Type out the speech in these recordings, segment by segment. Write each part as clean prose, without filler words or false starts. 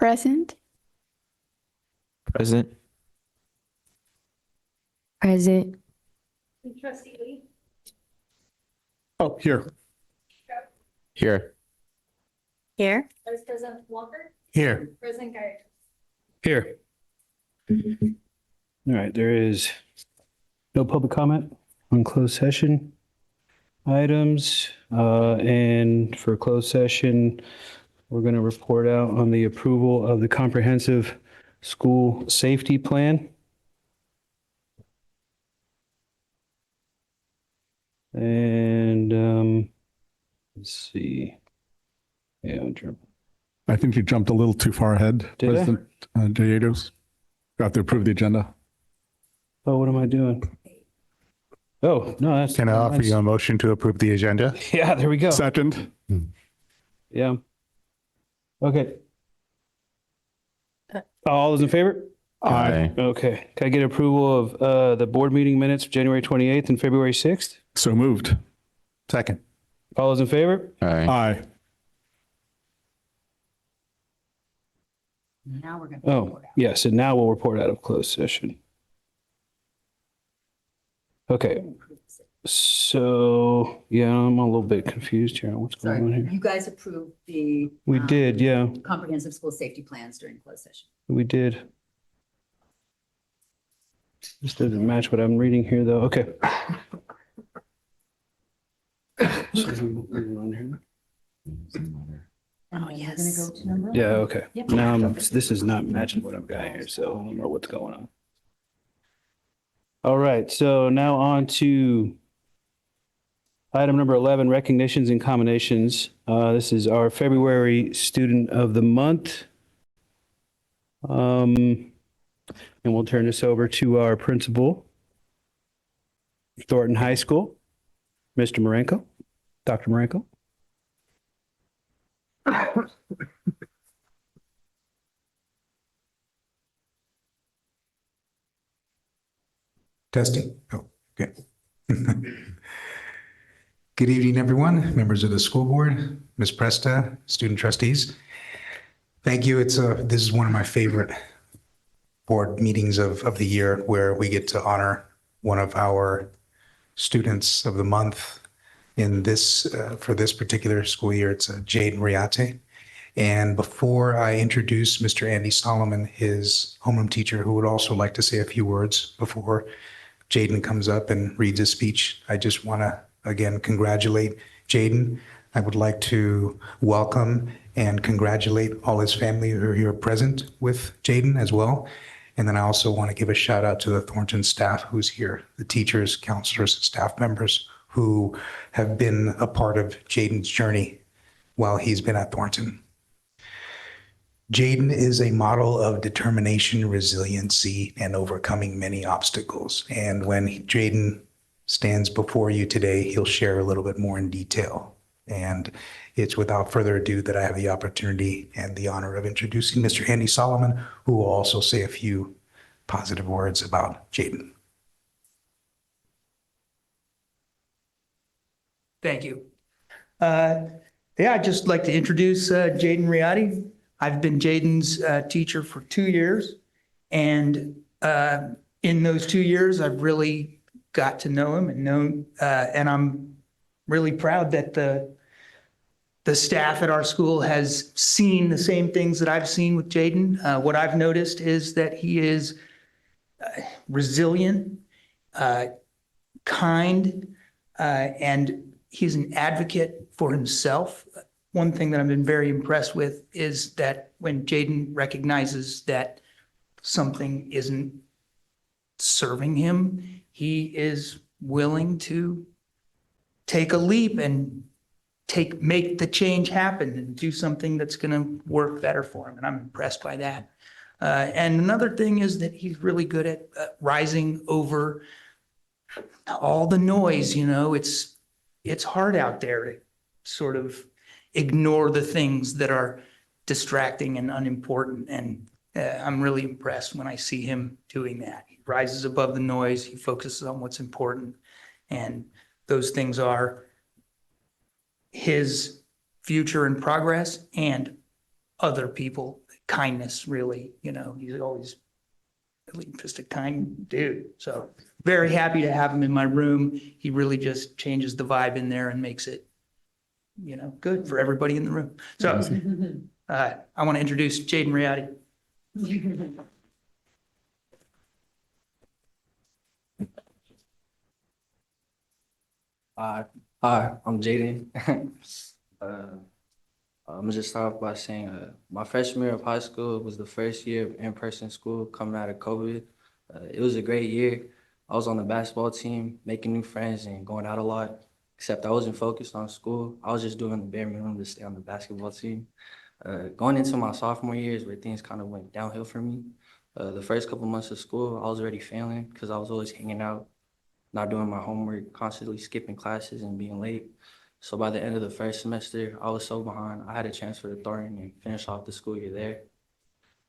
Present. Present. Present. Trustee Lee? Oh, here. Here. Here. Vice President Walker? Here. President Guy? Here. All right, there is no public comment on closed session items. And for closed session, we're going to report out on the approval of the comprehensive school safety plan. And let's see. Yeah, I think you jumped a little too far ahead, Did I? President Jayetos. Got to approve the agenda. oh, what am I doing? Oh, no, that's. Can I offer you a motion to approve the agenda? Yeah, there we go. Second. Yeah. Okay. All those in favor? Aye. Okay. Can I get approval of the board meeting minutes of January 28th and February 6th? So moved. Second. All those in favor? Aye. Aye. Now we're going to. Oh, yes. And now we'll report out of closed session. Okay. So, yeah, I'm a little bit confused here. What's going on Sorry, here? you guys approved the. We did, yeah, Comprehensive school safety plans during closed session. we did. This doesn't match what I'm reading here, though. Okay. So, we're on here. Oh, yes. Going to go to number. Yeah, okay. Yep. Now, this is not matching what I've got here, so I don't know what's going on. All right, so now on to item number 11, recognitions and combinations. This is our February Student of the Month. And we'll turn this over to our principal, Thornton High School, Mr. Marenko, Dr. Marenko. Testing. Oh, okay. Good evening, everyone, members of the school board, Ms. Presta, student trustees. Thank you. This is one of my favorite board meetings of the year where we get to honor one of our students of the month in this, for this particular school year. It's Jaden Riate. And before I introduce Mr. Andy Solomon, his homeroom teacher, who would also like to say a few words before Jaden comes up and reads his speech, I just want to, again, congratulate Jaden. I would like to welcome and congratulate all his family who are here present with Jaden as well. And then I also want to give a shout out to the Thornton staff who's here, the teachers, counselors, and staff members who have been a part of Jaden's journey while he's been at Thornton. Jaden is a model of determination, resiliency, and overcoming many obstacles. And when Jaden stands before you today, he'll share a little bit more in detail. And it's without further ado that I have the opportunity and the honor of introducing Mr. Andy Solomon, who will also say a few positive words about Jaden. Thank you. I'd just like to introduce Jaden Riati. I've been Jaden's teacher for 2 years. And in those 2 years, I've really got to know him and I'm really proud that the staff at our school has seen the same things that I've seen with Jaden. What I've noticed is that he is resilient, kind, and he's an advocate for himself. One thing that I've been very impressed with is that when Jaden recognizes that something isn't serving him, he is willing to take a leap and make the change happen and do something that's going to work better for him. And I'm impressed by that. And another thing is that he's really good at rising over all the noise. You know, it's hard out there to sort of ignore the things that are distracting and unimportant. And I'm really impressed when I see him doing that. He rises above the noise. He focuses on what's important. And those things are his future and progress and other people that kindness, really, he's always really just a kind dude. So very happy to have him in my room. He really just changes the vibe in there and makes it, good for everybody in the room. So I want to introduce Jaden Riati. Hi, I'm Jaden. uh, I'm gonna just start off by saying my freshman year of high school was the first year of in-person school coming out of COVID. It was a great year. I was on the basketball team, making new friends and going out a lot, except I wasn't focused on school. I was just doing the bare minimum to stay on the basketball team. Going into my sophomore year is where things kind of went downhill for me. The first couple months of school, I was already failing because I was always hanging out, not doing my homework, constantly skipping classes and being late. So by the end of the first semester, I was so behind. I had a transfer to Thornton and finish off the school year there.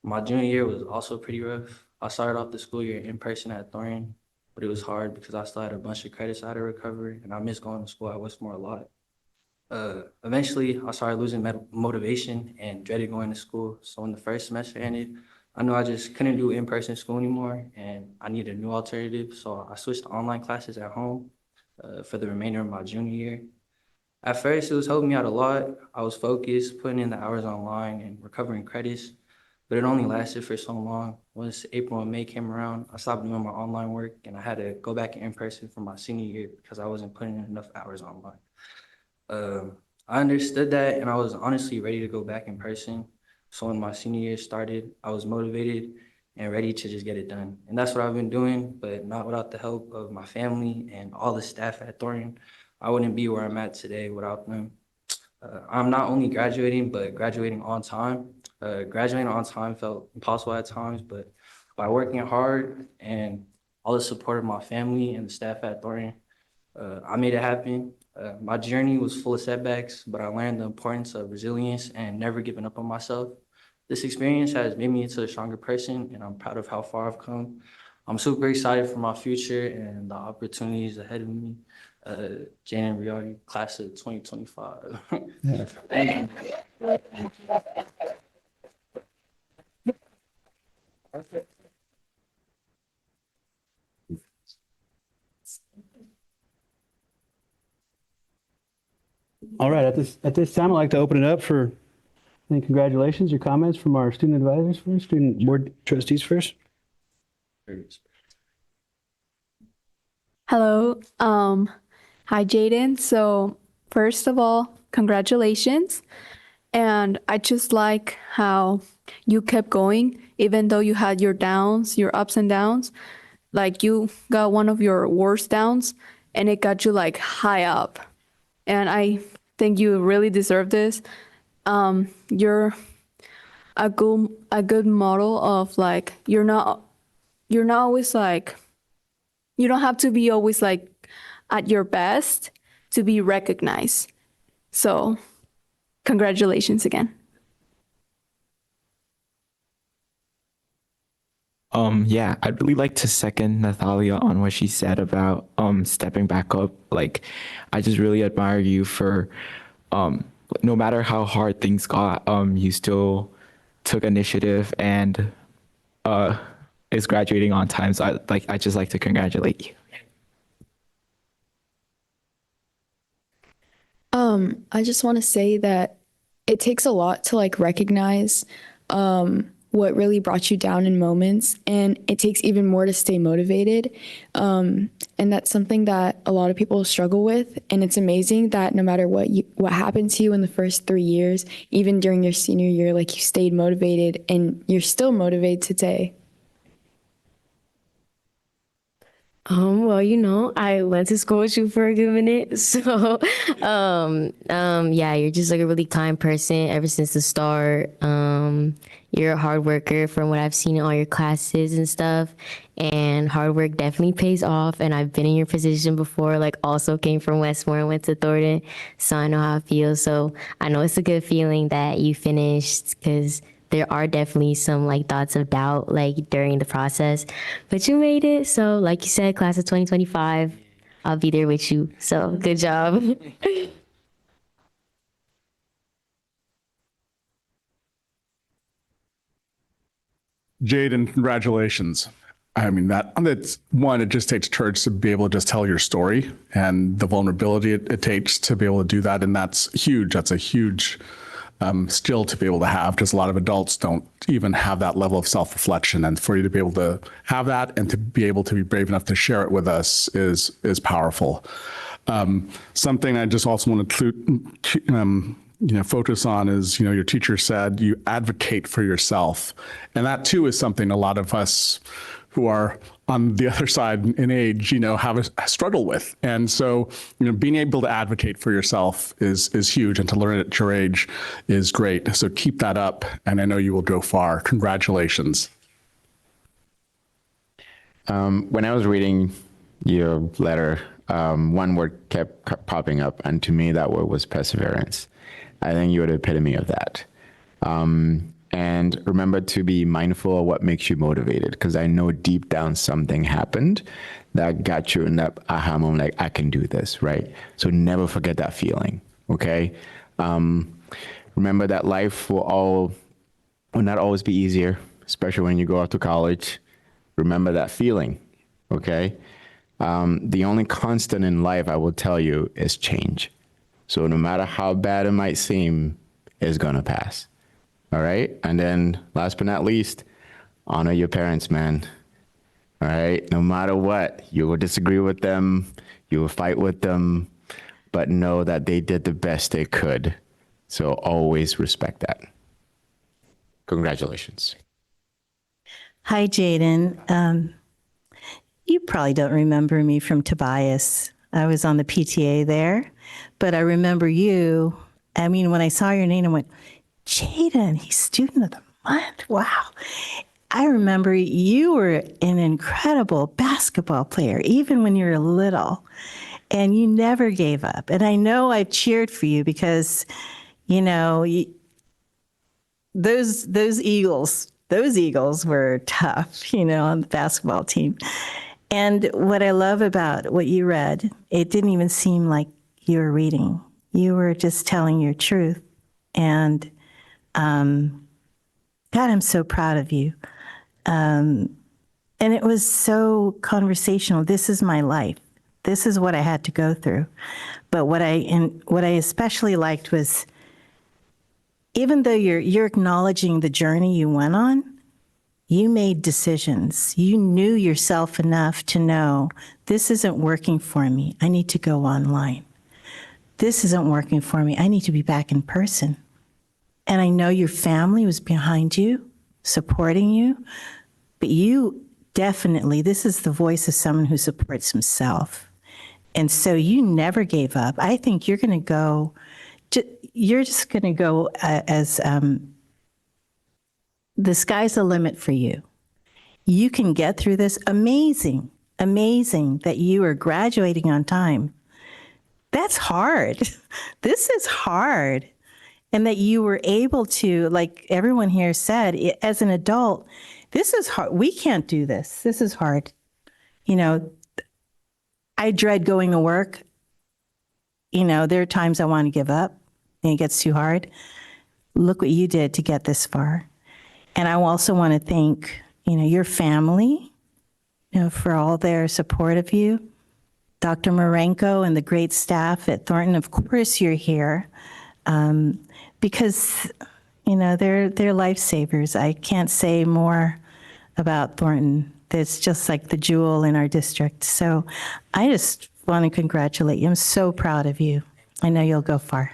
My junior year was also pretty rough. I started off the school year in person at Thornton, but it was hard because I still had a bunch of credits I had to recover, and I missed going to school at Westmore a lot. Eventually, I started losing motivation and dreaded going to school. So when the first semester ended, I knew I just couldn't do in-person school anymore, and I needed a new alternative. So I switched to online classes at home for the remainder of my junior year. At first, it was helping me out a lot. I was focused, putting in the hours online and recovering credits, but it only lasted for so long. Once April and May came around, I stopped doing my online work and I had to go back in person for my senior year because I wasn't putting in enough hours online. I understood that and I was honestly ready to go back in person. So when my senior year started, I was motivated and ready to just get it done. And that's what I've been doing, but not without the help of my family and all the staff at Thornton. I wouldn't be where I'm at today without them. I'm not only graduating, but graduating on time. Graduating on time felt impossible at times, but by working hard and all the support of my family and the staff at Thornton, I made it happen. My journey was full of setbacks, but I learned the importance of resilience and never giving up on myself. This experience has made me into a stronger person, and I'm proud of how far I've come. I'm super excited for my future and the opportunities ahead of me. Jaden Riati, class of 2025. Thank you. All right, at this time, I'd like to open it up for any congratulations or comments from our student advisors first, student board trustees first. Hello. Hi, Jaden. So first of all, congratulations. And I just like how you kept going, even though you had your downs, your ups and downs. Like you got one of your worst downs and it got you like high up. And I think you really deserve this. You're a good model of like you're not always like you don't have to be always like at your best to be recognized. So congratulations again. Yeah, I'd really like to second Nathalia on what she said about stepping back up. Like, I just really admire you for no matter how hard things got, you still took initiative and is graduating on time. So I just like to congratulate you. I just want to say that it takes a lot to like recognize what really brought you down in moments, and it takes even more to stay motivated. And that's something that a lot of people struggle with. And it's amazing that no matter what happened to you in the first 3 years, even during your senior year, like you stayed motivated and you're still motivated today. Well, I went to school with you for a good minute. So, yeah, you're just like a really kind person ever since the start. You're a hard worker from what I've seen in all your classes and stuff. And hard work definitely pays off. And I've been in your position before, like also came from Westmore and went to Thornton. So I know how it feels. So I know it's a good feeling that you finished because there are definitely some like thoughts of doubt like during the process, but you made it. So like you said, class of 2025, I'll be there with you. So good job. Jaden, congratulations. I mean, that's one, it just takes courage to be able to just tell your story and the vulnerability it takes to be able to do that. And that's huge. That's a huge skill to be able to have, because a lot of adults don't even have that level of self-reflection. And for you to be able to have that and to be able to be brave enough to share it with us is powerful. Something I just also want to focus on is, your teacher said you advocate for yourself. And that too is something a lot of us who are on the other side in age, have a struggle with. And so, being able to advocate for yourself is huge, and to learn it at your age is great. So keep that up, and I know you will go far. Congratulations. When I was reading your letter, one word kept popping up, and to me that word was perseverance. I think you're the epitome of that. And remember to be mindful of what makes you motivated, because I know deep down something happened that got you in that aha moment, like, I can do this, right? So never forget that feeling, okay? Remember that life will not always be easier, especially when you go out to college. Remember that feeling, okay? The only constant in life, I will tell you, is change. So no matter how bad it might seem, it's gonna pass. All right. And then last but not least, honor your parents, man. All right. No matter what, you will disagree with them, you will fight with them, but know that they did the best they could. So always respect that. Congratulations. Hi, Jaden. You probably don't remember me from Tobias. I was on the PTA there, but I remember you. I mean, when I saw your name, I went, Jaden, he's student of the month. Wow. I remember you were an incredible basketball player, even when you were little, and you never gave up. And I know I cheered for you because, those Eagles were tough, on the basketball team. And what I love about what you read, it didn't even seem like you were reading. You were just telling your truth. And God, I'm so proud of you. And it was so conversational. This is my life. This is what I had to go through. But what I especially liked was, even though you're acknowledging the journey you went on, you made decisions. You knew yourself enough to know, this isn't working for me. I need to go online. This isn't working for me. I need to be back in person. And I know your family was behind you, supporting you, but you definitely, this is the voice of someone who supports himself. And so you never gave up. I think you're going to go, you're just going to go as the sky's the limit for you. You can get through this. Amazing that you are graduating on time. That's hard. This is hard. And that you were able to, like everyone here said, as an adult, this is hard. We can't do this. This is hard. I dread going to work. There are times I want to give up and it gets too hard. Look what you did to get this far. And I also want to thank, your family, for all their support of you. Dr. Marenko and the great staff at Thornton, of course you're here. Because, they're lifesavers. I can't say more about Thornton. It's just like the jewel in our district. So I just want to congratulate you. I'm so proud of you. I know you'll go far.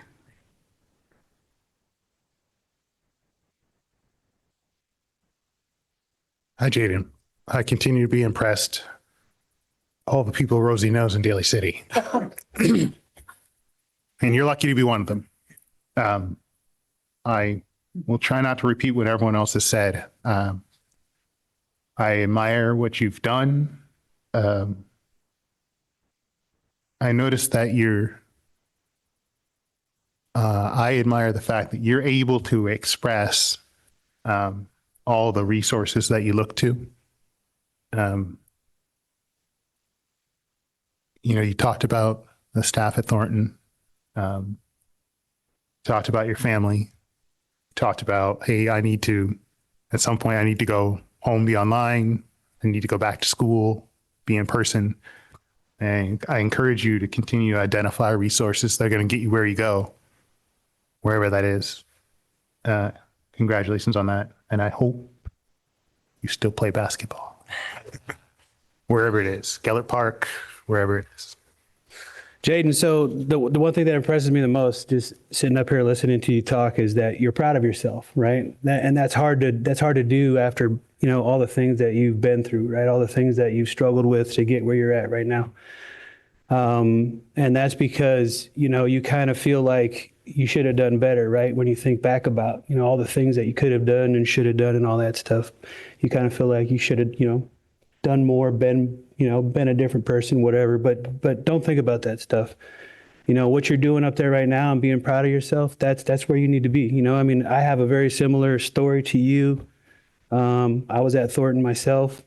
Hi, Jaden. I continue to be impressed. All the people Rosie knows in Daly City. And you're lucky to be one of them. I will try not to repeat what everyone else has said. I admire what you've done. I noticed that I admire the fact that you're able to express all the resources that you look to. You talked about the staff at Thornton, talked about your family, talked about, hey, at some point I need to go home be online, they need to go back to school, be in person. And I encourage you to continue to identify resources that are going to get you where you go, wherever that is. Congratulations on that. And I hope you still play basketball, wherever it is, Gellert Park, wherever it is. Jaden, so the one thing that impresses me the most, just sitting up here listening to you talk, is that you're proud of yourself, right? And that's hard to do after, you know, all the things that you've been through, right? All the things that you've struggled with to get where you're at right now. And that's because, you know, you kind of feel like you should have done better, right? When you think back about, you know, all the things that you could have done and should have done and all that stuff, you kind of feel like you should have, you know, done more, been a different person, whatever, but don't think about that stuff. You know, what you're doing up there right now and being proud of yourself, that's where you need to be. You know, I mean, I have a very similar story to you. I was at Thornton myself.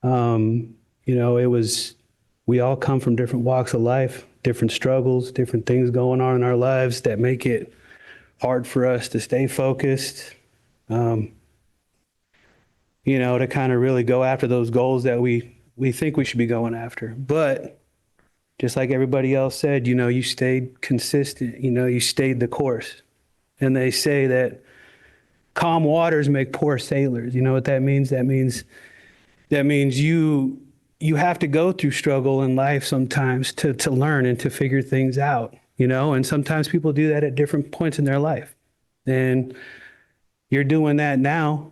You know, we all come from different walks of life, different struggles, different things going on in our lives that make it hard for us to stay focused. You know, to kind of really go after those goals that we think we should be going after. But just like everybody else said, you know, you stayed consistent, you know, you stayed the course. And they say that calm waters make poor sailors. You know what that means? That means you have to go through struggle in life sometimes to learn and to figure things out, you know, and sometimes people do that at different points in their life. And you're doing that now.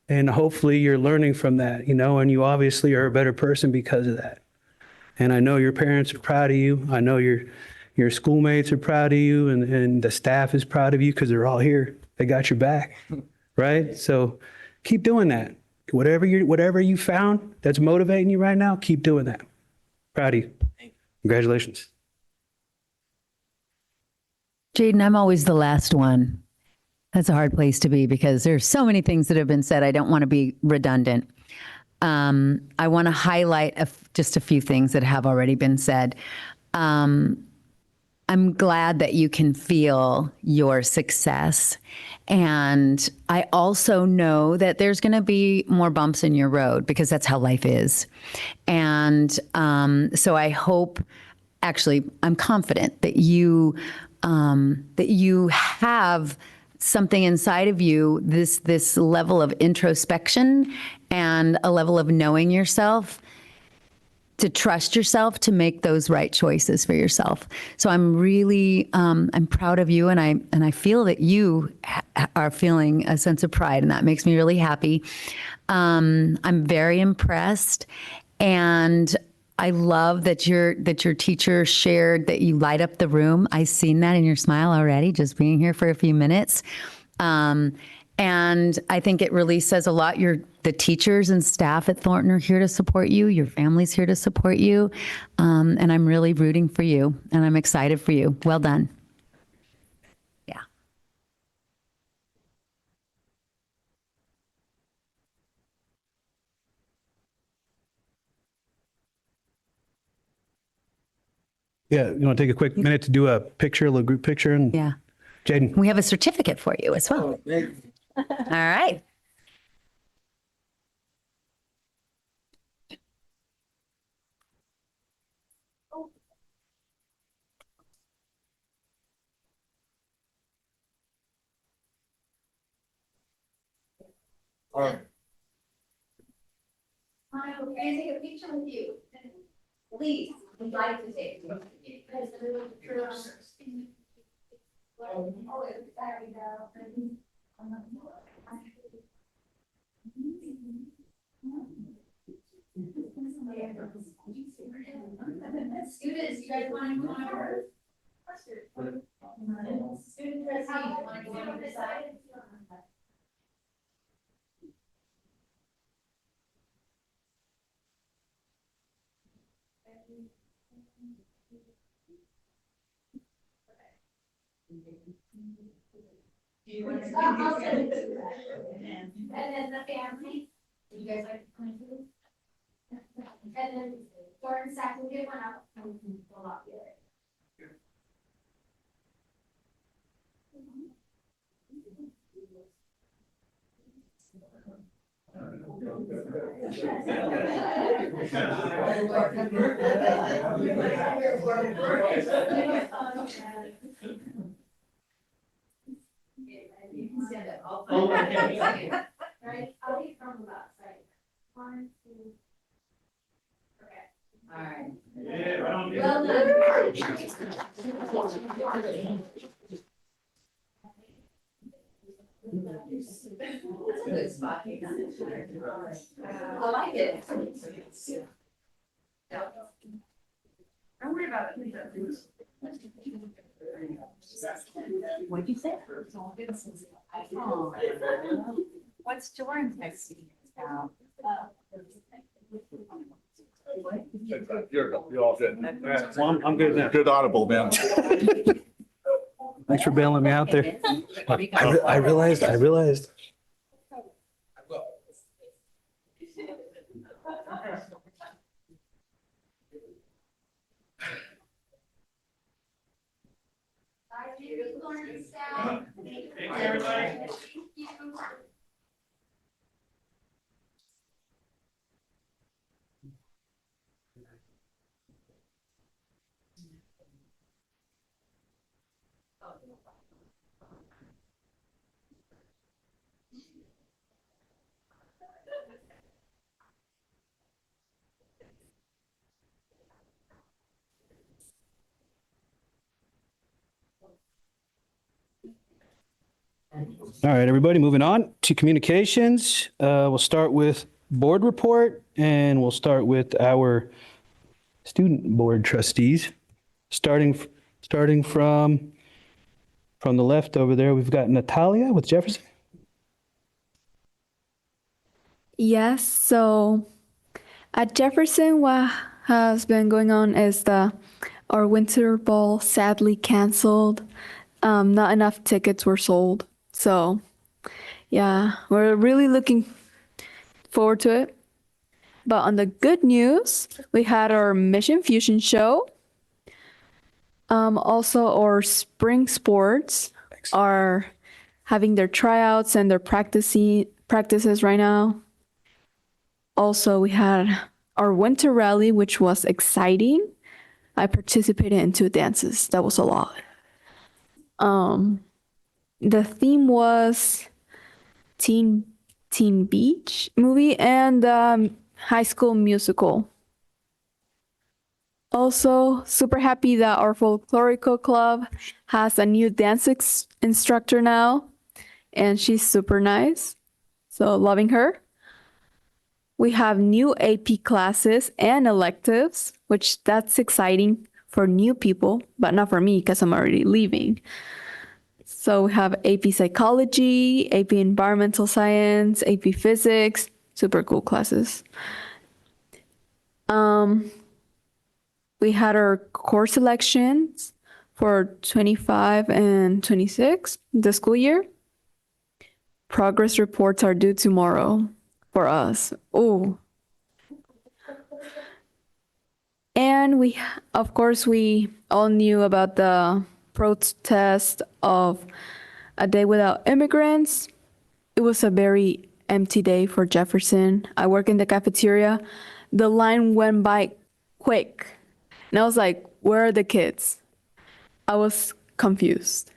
And hopefully you're learning from that, you know, and you obviously are a better person because of that. And I know your parents are proud of you. I know your schoolmates are proud of you, and the staff is proud of you because they're all here. They got your back, right? So keep doing that. Whatever you found that's motivating you right now, keep doing that. Proud of you. Congratulations. Jaden, I'm always the last one. That's a hard place to be because there's so many things that have been said. I don't want to be redundant. I want to highlight just a few things that have already been said. I'm glad that you can feel your success. And I also know that there's going to be more bumps in your road because that's how life is. And so I hope, actually, I'm confident that you have something inside of you, this level of introspection and a level of knowing yourself, to trust yourself to make those right choices for yourself. So I'm really, I'm proud of you, and I feel that you are feeling a sense of pride, and that makes me really happy. I'm very impressed, and I love that your teacher shared that you light up the room. I've seen that in your smile already, just being here for a few minutes. And I think it really says a lot. The teachers and staff at Thornton are here to support you. Your family's here to support you. And I'm really rooting for you, and I'm excited for you. Well done. Yeah. Yeah, you want to take a quick minute to do a little group picture? And Yeah. Jaden. We have a certificate for you as well. All right. We're gonna take a picture with you. Please, we'd like to take a picture. Because the little picture on her. Oh, there we go. Students, you guys want to go on over? Student trustee, you want to go on this side? I'll send it to you. And then the family, you guys like to come to? And then Jordan Sack will get one out. And we'll lock it. Right, I'll be from the outside. 1, 2. Okay. All right. Well done. It's a good spot. I like it. Don't worry about it. What'd you say? What's Jordan's next meeting now? You're all good. Well, I'm good now. Good audible, man. Thanks for bailing me out there. I realized. Thank you, Lauren, staff. Thank you, everybody. Thank you. All right, everybody, moving on to communications. We'll start with board report, and we'll start with our student board trustees. Starting from the left over there, we've got Natalia with Jefferson. Yes, so at Jefferson, what has been going on is our winter ball sadly canceled. Not enough tickets were sold. So, yeah, we're really looking forward to it. But on the good news, we had our Mission Fusion show. Also, our spring sports are having their tryouts and their practices right now. Also, we had our winter rally, which was exciting. I participated in 2 dances. That was a lot. The theme was Teen Beach movie and High School Musical. Also, super happy that our folklorico club has a new dance instructor now, and she's super nice. So loving her. We have new AP classes and electives, which that's exciting for new people, but not for me because I'm already leaving. So we have AP Psychology, AP Environmental Science, AP Physics, super cool classes. We had our course selections for 25 and 26 the school year. Progress reports are due tomorrow for us. Oh. And of course, we all knew about the protest of a day without immigrants. It was a very empty day for Jefferson. I work in the cafeteria. The line went by quick. And I was like, where are the kids? I was confused.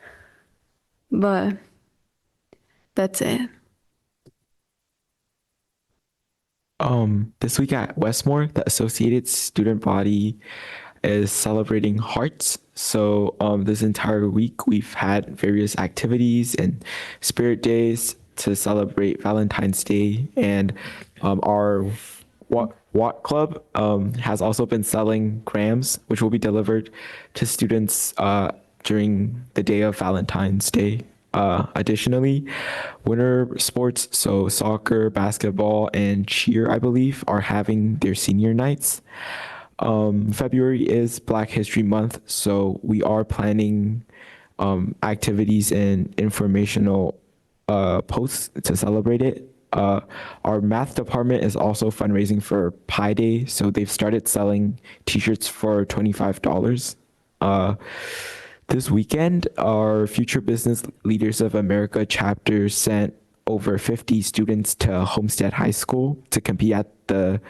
But that's it. This week at Westmore, the Associated Student Body is celebrating Hearts. So this entire week, we've had various activities and spirit days to celebrate Valentine's Day. And our Watt Club has also been selling grams, which will be delivered to students during the day of Valentine's Day. Additionally, winter sports, so soccer, basketball, and cheer, I believe, are having their senior nights. February is Black History Month, so we are planning activities and informational posts to celebrate it. Our math department is also fundraising for Pi Day, so they've started selling t-shirts for $25. This weekend, our Future Business Leaders of America chapter sent over 50 students to Homestead High School to compete at the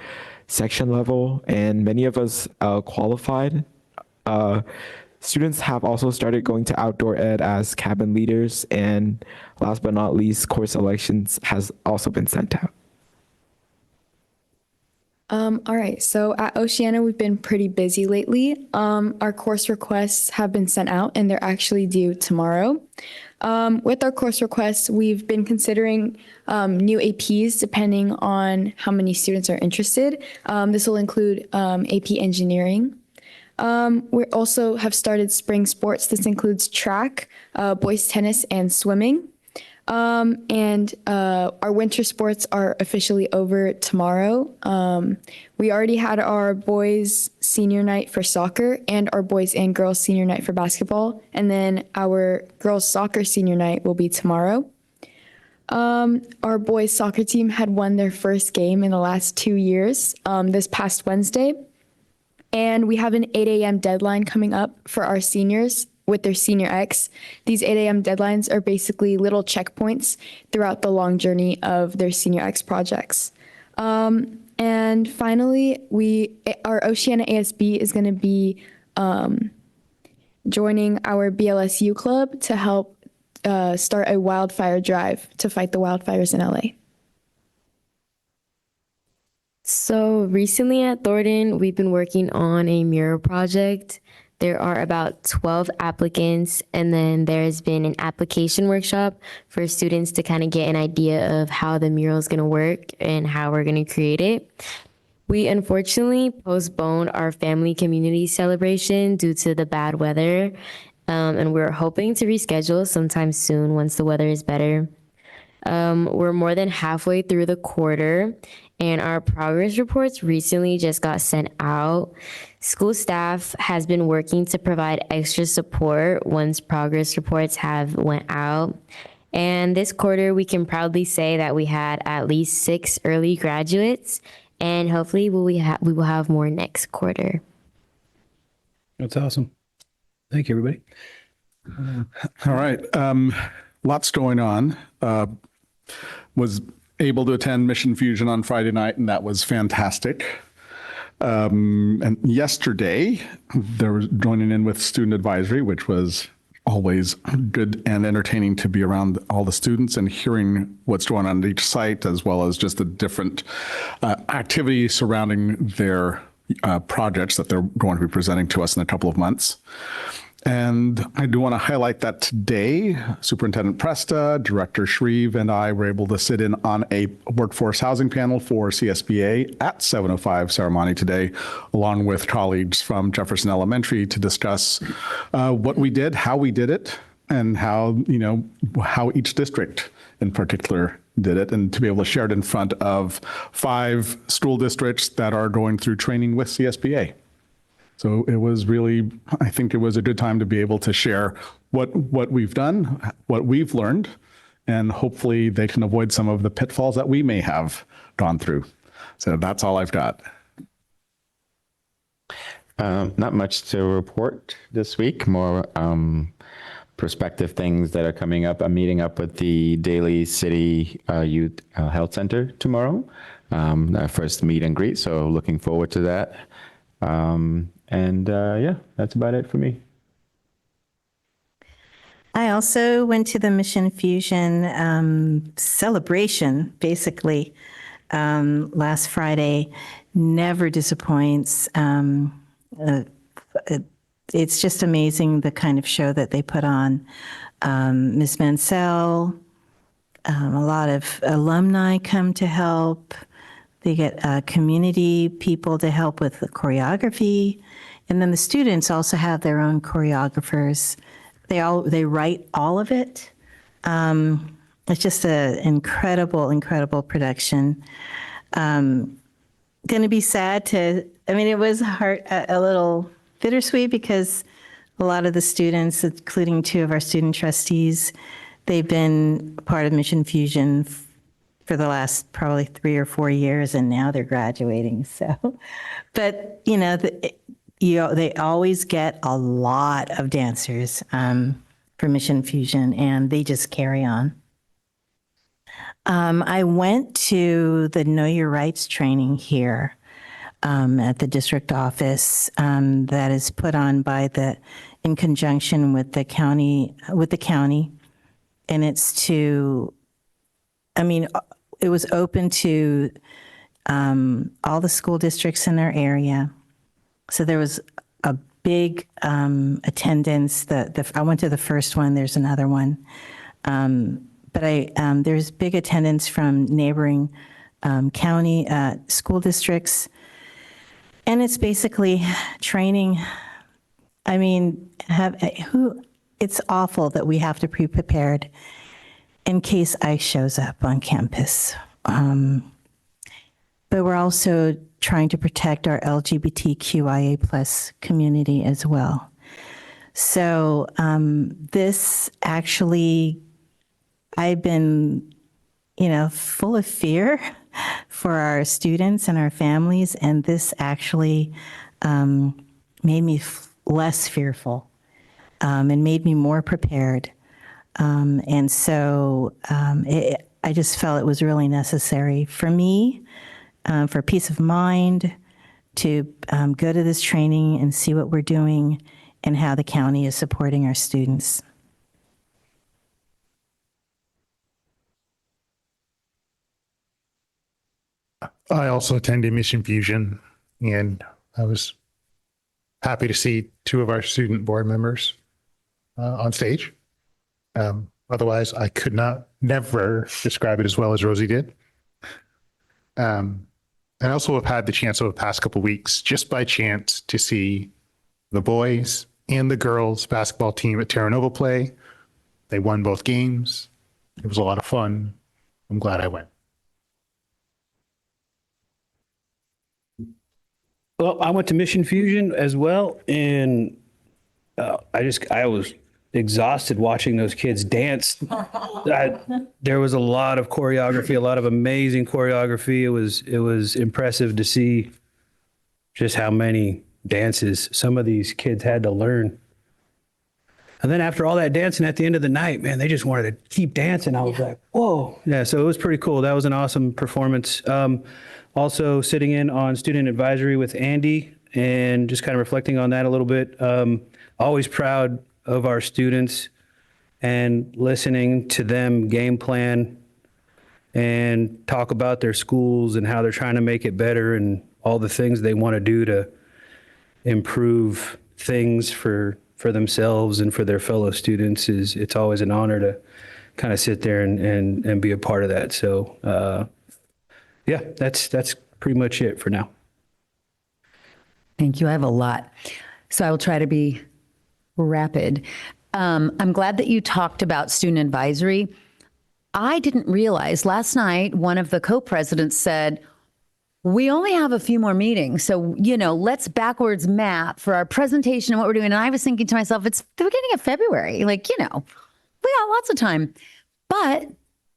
section level, and many of us qualified. Students have also started going to outdoor ed as cabin leaders, and last but not least, course selections has also been sent out. All right, so at Oceana, we've been pretty busy lately. Our course requests have been sent out and they're actually due tomorrow. With our course requests, we've been considering new APs depending on how many students are interested. This will include AP Engineering. We also have started spring sports. This includes track, boys tennis, and swimming. And our winter sports are officially over tomorrow. We already had our boys senior night for soccer and our boys and girls senior night for basketball. And then our girls soccer senior night will be tomorrow. Our boys soccer team had won their first game in the last 2 years this past Wednesday. And we have an 8 a.m. deadline coming up for our seniors with their Senior X. These 8 a.m. deadlines are basically little checkpoints throughout the long journey of their Senior X projects. And finally, our Oceana ASB is going to be joining our BLSU club to help start a wildfire drive to fight the wildfires in LA. So recently at Thornton, we've been working on a mural project. There are about 12 applicants, and then there's been an application workshop for students to kind of get an idea of how the mural is going to work and how we're going to create it. We unfortunately postponed our family community celebration due to the bad weather, and we're hoping to reschedule sometime soon once the weather is better. We're more than halfway through the quarter, and our progress reports recently just got sent out. School staff has been working to provide extra support once progress reports have went out. And this quarter, we can proudly say that we had at least 6 early graduates, and hopefully we will have more next quarter. That's awesome. Thank you, everybody. All right. Lots going on. Was able to attend Mission Fusion on Friday night, and that was fantastic. And yesterday, there was joining in with student advisory, which was always good and entertaining to be around all the students and hearing what's going on at each site, as well as just the different activities surrounding their projects that they're going to be presenting to us in a couple of months. And I do want to highlight that today, Superintendent Presta, Director Shreve, and I were able to sit in on a workforce housing panel for CSBA at 7:05 ceremony today, along with colleagues from Jefferson Elementary to discuss what we did, how we did it, and how each district in particular did it, and to be able to share it in front of 5 school districts that are going through training with CSBA. So it was really, I think it was a good time to be able to share what we've done, what we've learned, and hopefully they can avoid some of the pitfalls that we may have gone through. So that's all I've got. Not much to report this week, more prospective things that are coming up. I'm meeting up with the Daly City Youth Health Center tomorrow, our first meet and greet, so looking forward to that. Yeah, that's about it for me. I also went to the Mission Fusion celebration, basically, last Friday. Never disappoints. It's just amazing the kind of show that they put on. Ms. Mansell, a lot of alumni come to help. They get community people to help with the choreography. And then the students also have their own choreographers. They write all of it. It's just an incredible production. Going to be sad it was a little bittersweet because a lot of the students, including 2 of our student trustees, they've been part of Mission Fusion for the last probably 3 or 4 years, and now they're graduating. So, but they always get a lot of dancers for Mission Fusion, and they just carry on. I went to the Know Your Rights training here at the district office that is put on in conjunction with the county, and it's to, it was open to all the school districts in our area. So there was a big attendance. I went to the first one. There's another one. But there's big attendance from neighboring county school districts. And it's basically training. I mean, it's awful that we have to be prepared in case ICE shows up on campus. But we're also trying to protect our LGBTQIA plus community as well. So this actually, I've been, full of fear for our students and our families, and this actually made me less fearful and made me more prepared. And so I just felt it was really necessary for me, for peace of mind, to go to this training and see what we're doing and how the county is supporting our students. I also attended Mission Fusion, and I was happy to see two of our student board members on stage. Otherwise, I could never describe it as well as Rosie did. And I also have had the chance over the past couple of weeks, just by chance, to see the boys and the girls basketball team at Terra Nova play. They won both games. It was a lot of fun. I'm glad I went. Well, I went to Mission Fusion as well, and I was exhausted watching those kids dance. There was a lot of choreography, a lot of amazing choreography. It was impressive to see just how many dances some of these kids had to learn. And then after all that dancing at the end of the night, man, they just wanted to keep dancing. I was like, whoa. Yeah, so it was pretty cool. That was an awesome performance. Also sitting in on student advisory with Andy and just kind of reflecting on that a little bit. Always proud of our students and listening to them game plan and talk about their schools and how they're trying to make it better and all the things they want to do to improve things for themselves and for their fellow students. It's always an honor to kind of sit there and be a part of that. So yeah, that's pretty much it for now. Thank you. I have a lot. So I will try to be rapid. I'm glad that you talked about student advisory. I didn't realize last night, one of the co-presidents said, we only have a few more meetings. So, let's backwards map for our presentation and what we're doing. And I was thinking to myself, it's the beginning of February. We got lots of time. But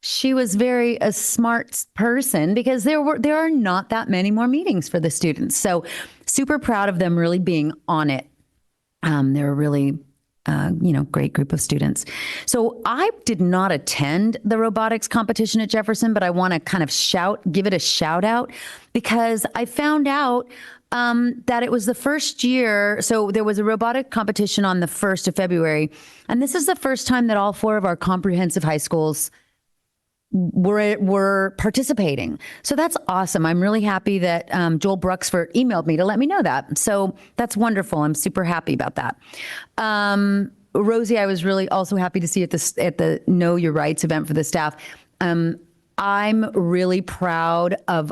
she was a smart person because there are not that many more meetings for the students. So super proud of them really being on it. They're a really, great group of students. So I did not attend the robotics competition at Jefferson, but I want to kind of give it a shout out because I found out that it was the first year. So there was a robotic competition on the 1st of February. And this is the first time that all 4 of our comprehensive high schools were participating. So that's awesome. I'm really happy that Joel Bruxford emailed me to let me know that. So that's wonderful. I'm super happy about that. Rosie, I was really also happy to see at the Know Your Rights event for the staff. I'm really proud of,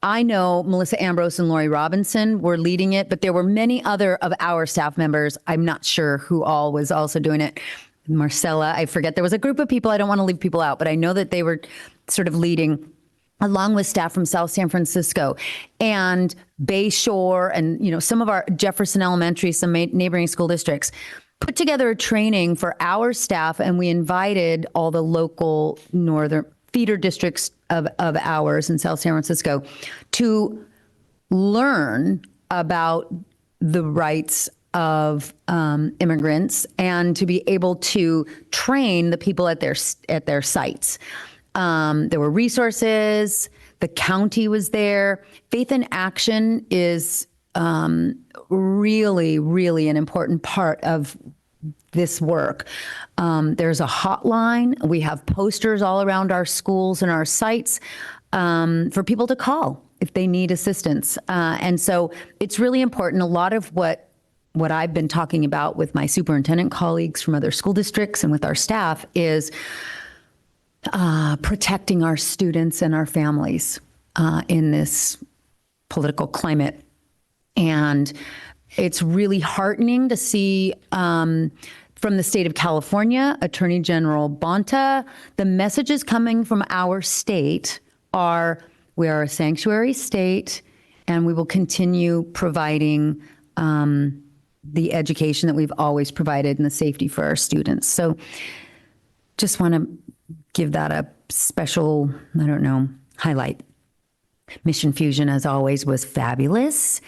I know Melissa Ambrose and Lori Robinson were leading it, but there were many other of our staff members. I'm not sure who all was also doing it. Marcella, I forget. There was a group of people. I don't want to leave people out, but I know that they were sort of leading along with staff from South San Francisco and Bay Shore and, some of our Jefferson Elementary, some neighboring school districts put together a training for our staff. And we invited all the local northern feeder districts of ours in South San Francisco to learn about the rights of immigrants and to be able to train the people at their sites. There were resources. The county was there. Faith in Action is really, really an important part of this work. There's a hotline. We have posters all around our schools and our sites for people to call if they need assistance. And so it's really important. A lot of what I've been talking about with my superintendent colleagues from other school districts and with our staff is protecting our students and our families in this political climate. And it's really heartening to see from the state of California, Attorney General Bonta, the messages coming from our state are, we are a sanctuary state, and we will continue providing the education that we've always provided and the safety for our students. So just want to give that a special, highlight. Mission Fusion, as always, was fabulous.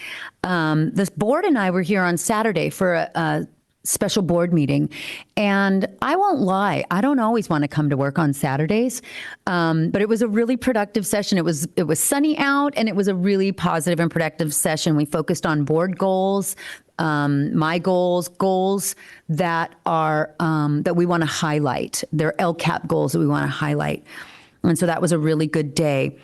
This board and I were here on Saturday for a special board meeting. And I won't lie, I don't always want to come to work on Saturdays, but it was a really productive session. It was sunny out, and it was a really positive and productive session. We focused on board goals, my goals that are that we want to highlight. They're LCAP goals that we want to highlight. And so that was a really good day.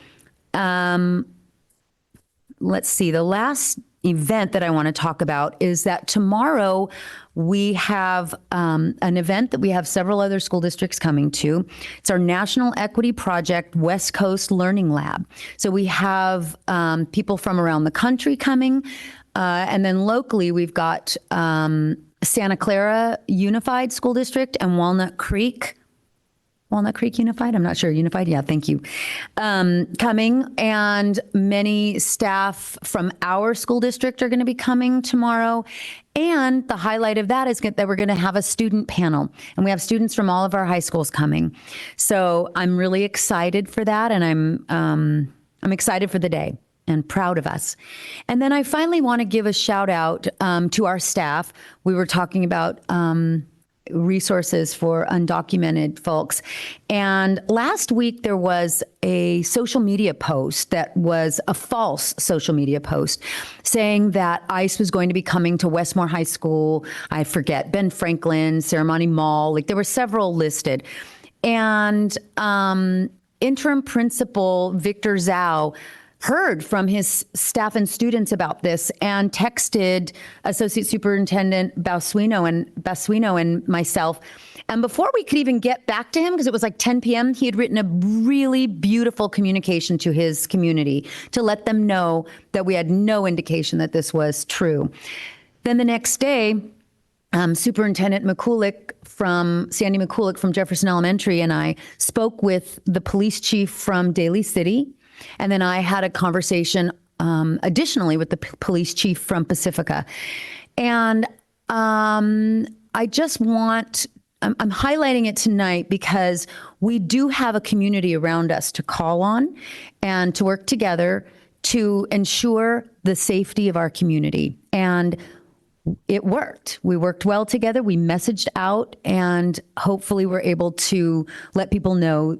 Let's see, the last event that I want to talk about is that tomorrow we have an event that we have several other school districts coming to. It's our National Equity Project West Coast Learning Lab. So we have people from around the country coming, and then locally we've got Santa Clara Unified School District and Walnut Creek Unified? I'm not sure. Unified? Yeah, thank you. Coming, and many staff from our school district are going to be coming tomorrow. And the highlight of that is that we're going to have a student panel, and we have students from all of our high schools coming. So I'm really excited for that, and I'm excited for the day and proud of us. And then I finally want to give a shout out to our staff. We were talking about resources for undocumented folks. And last week there was a social media post that was a false social media post saying that ICE was going to be coming to Westmore High School. I forget, Ben Franklin, Ceremony Mall, like there were several listed. And interim principal Victor Zhao heard from his staff and students about this and texted Associate Superintendent Basuino and myself. And before we could even get back to him, because it was like 10 p.m., he had written a really beautiful communication to his community to let them know that we had no indication that this was true. Then the next day, Superintendent Sandy McCulloch from Jefferson Elementary and I spoke with the police chief from Daly City. And then I had a conversation additionally with the police chief from Pacifica. And I'm highlighting it tonight because we do have a community around us to call on and to work together to ensure the safety of our community. And it worked. We worked well together. We messaged out, and hopefully we're able to let people know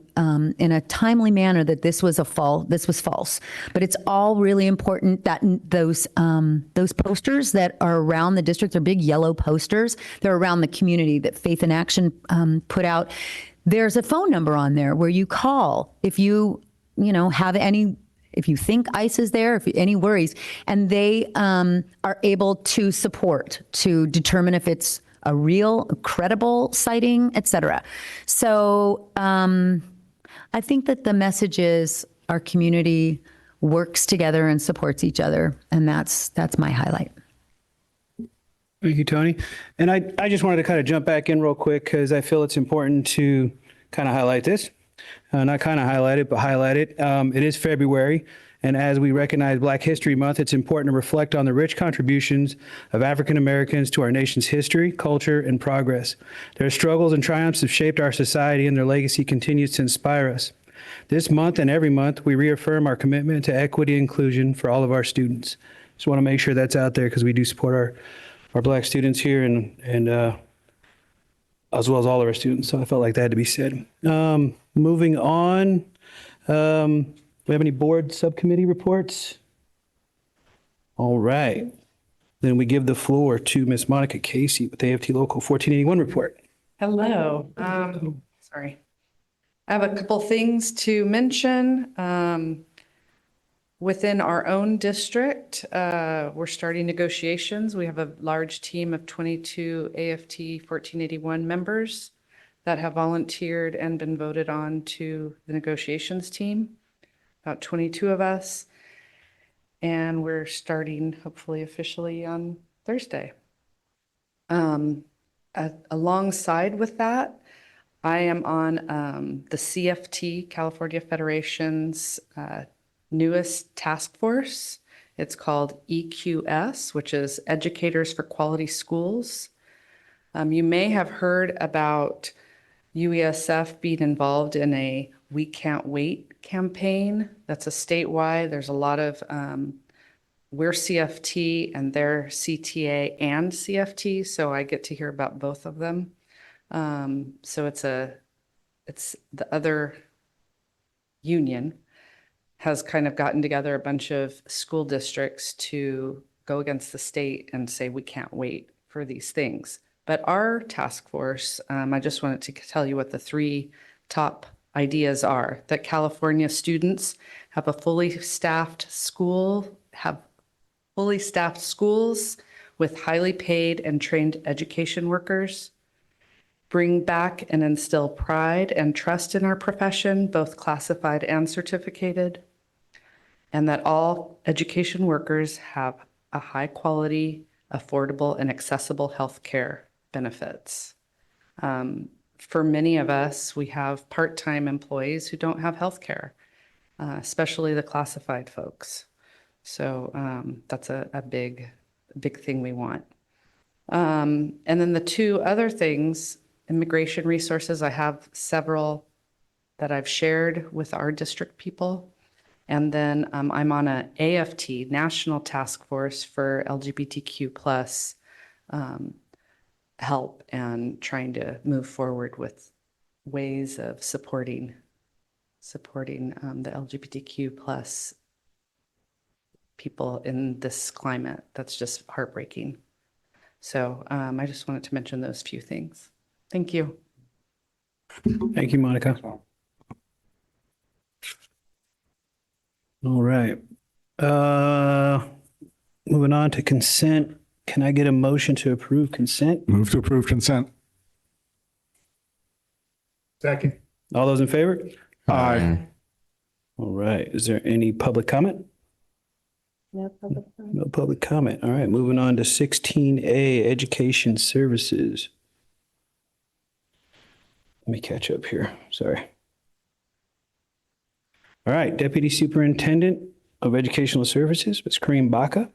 in a timely manner that this was false. But it's all really important that those posters that are around the district, they're big yellow posters. They're around the community that Faith in Action put out. There's a phone number on there where you call if you have any. If you think ICE is there, if any worries, and they are able to support, to determine if it's a real, credible sighting, et cetera. So I think that the message is our community works together and supports each other, and that's my highlight. Thank you, Tony. And I just wanted to kind of jump back in real quick because I feel it's important to kind of highlight this. Not kind of highlight it, but highlight it. It is February, and as we recognize Black History Month, it's important to reflect on the rich contributions of African Americans to our nation's history, culture, and progress. Their struggles and triumphs have shaped our society, and their legacy continues to inspire us. This month and every month, we reaffirm our commitment to equity and inclusion for all of our students. Just want to make sure that's out there because we do support our Black students here and as well as all of our students. So I felt like that had to be said. Moving on, we have any board subcommittee reports? All right. Then we give the floor to Ms. Monica Casey with AFT Local 1481 report. Hello. Sorry. I have a couple things to mention. Within our own district, we're starting negotiations. We have a large team of 22 AFT 1481 members that have volunteered and been voted on to the negotiations team, about 22 of us. And we're starting hopefully officially on Thursday. Alongside with that, I am on the CFT, California Federation's newest task force. It's called EQS, which is Educators for Quality Schools. You may have heard about UESF being involved in a We Can't Wait campaign. That's a statewide. There's a lot of, we're CFT and they're CTA and CFT, so I get to hear about both of them. So it's the other union has kind of gotten together a bunch of school districts to go against the state and say, we can't wait for these things. But our task force, I just wanted to tell you what the 3 top ideas are: that California students have fully staffed schools with highly paid and trained education workers, bring back and instill pride and trust in our profession, both classified and certificated, and that all education workers have a high quality, affordable, and accessible health care benefits. For many of us, we have part-time employees who don't have health care, especially the classified folks. So that's a big thing we want. And then the 2 other things, immigration resources, I have several that I've shared with our district people. And then I'm on a AFT, National Task Force for LGBTQ plus help and trying to move forward with ways of supporting the LGBTQ plus people in this climate that's just heartbreaking. So I just wanted to mention those few things. Thank you. Thank you, Monica. All right. Moving on to consent. Can I get a motion to approve consent? Move to approve consent. Second. All those in favor? Aye. All right. Is there any public comment? No public comment. No public comment. All right. Moving on to 16A, Education Services. Let me catch up here. Sorry. All right. Deputy Superintendent of Educational Services, Ms. Kareem Baca.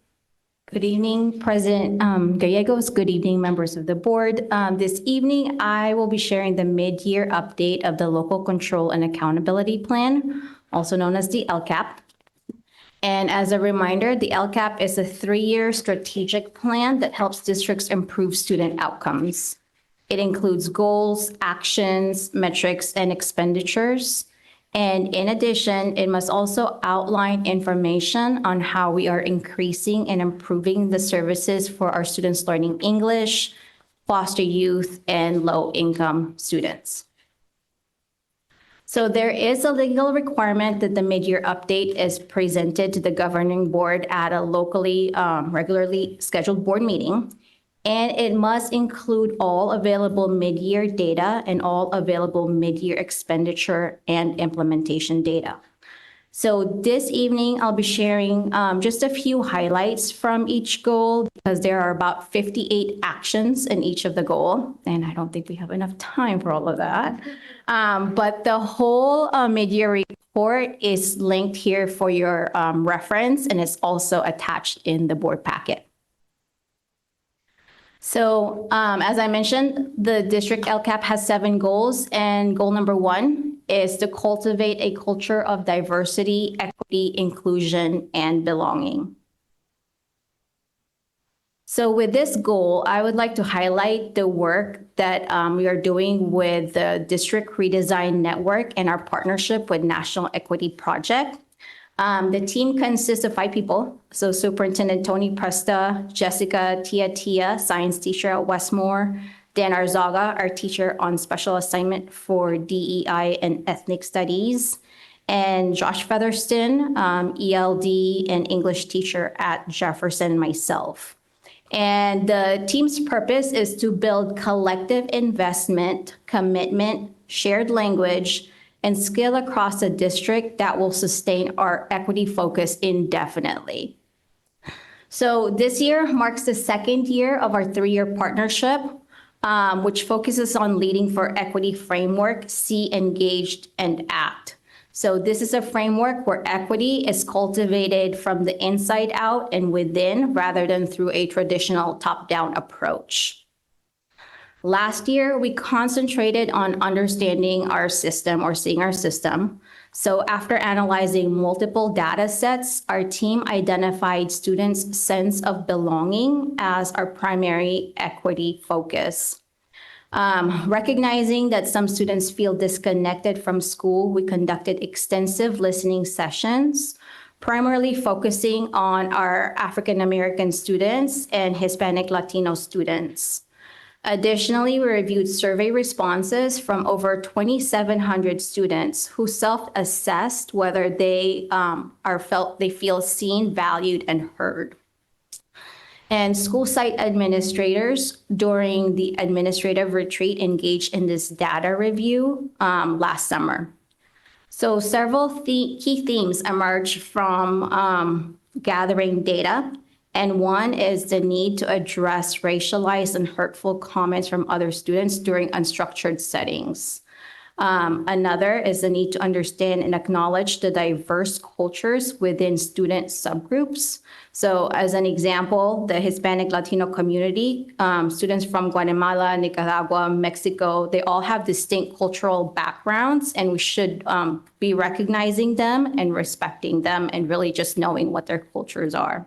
Good evening, President Gallegos. Good evening, members of the board. This evening, I will be sharing the mid-year update of the Local Control and Accountability Plan, also known as the LCAP. And as a reminder, the LCAP is a 3-year strategic plan that helps districts improve student outcomes. It includes goals, actions, metrics, and expenditures. And in addition, it must also outline information on how we are increasing and improving the services for our students learning English, foster youth, and low-income students. So there is a legal requirement that the mid-year update is presented to the governing board at a locally regularly scheduled board meeting. And it must include all available mid-year data and all available mid-year expenditure and implementation data. So this evening, I'll be sharing just a few highlights from each goal because there are about 58 actions in each of the goal. And I don't think we have enough time for all of that. But the whole mid-year report is linked here for your reference, and it's also attached in the board packet. So as I mentioned, the district LCAP has 7 goals, and goal number 1 is to cultivate a culture of diversity, equity, inclusion, and belonging. So with this goal, I would like to highlight the work that we are doing with the District Redesign Network and our partnership with National Equity Project. The team consists of 5 people. So Superintendent Tony Presta, Jessica Tia, science teacher at Westmore, Dan Arzaga, our teacher on special assignment for DEI and ethnic studies, and Josh Featherston, ELD and English teacher at Jefferson, myself. And the team's purpose is to build collective investment, commitment, shared language, and skill across the district that will sustain our equity focus indefinitely. So this year marks the 2nd year of our 3-year partnership, which focuses on leading for equity framework, See, Engaged, and Act. So this is a framework where equity is cultivated from the inside out and within rather than through a traditional top-down approach. Last year, we concentrated on understanding our system or seeing our system. So after analyzing multiple data sets, our team identified students' sense of belonging as our primary equity focus. Recognizing that some students feel disconnected from school, we conducted extensive listening sessions, primarily focusing on our African American students and Hispanic Latino students. Additionally, we reviewed survey responses from over 2,700 students who self-assessed whether they feel seen, valued, and heard. And school site administrators during the administrative retreat engaged in this data review last summer. So several key themes emerged from gathering data. And one is the need to address racialized and hurtful comments from other students during unstructured settings. Another is the need to understand and acknowledge the diverse cultures within student subgroups. So as an example, the Hispanic Latino community, students from Guatemala, Nicaragua, Mexico, they all have distinct cultural backgrounds, and we should be recognizing them and respecting them and really just knowing what their cultures are.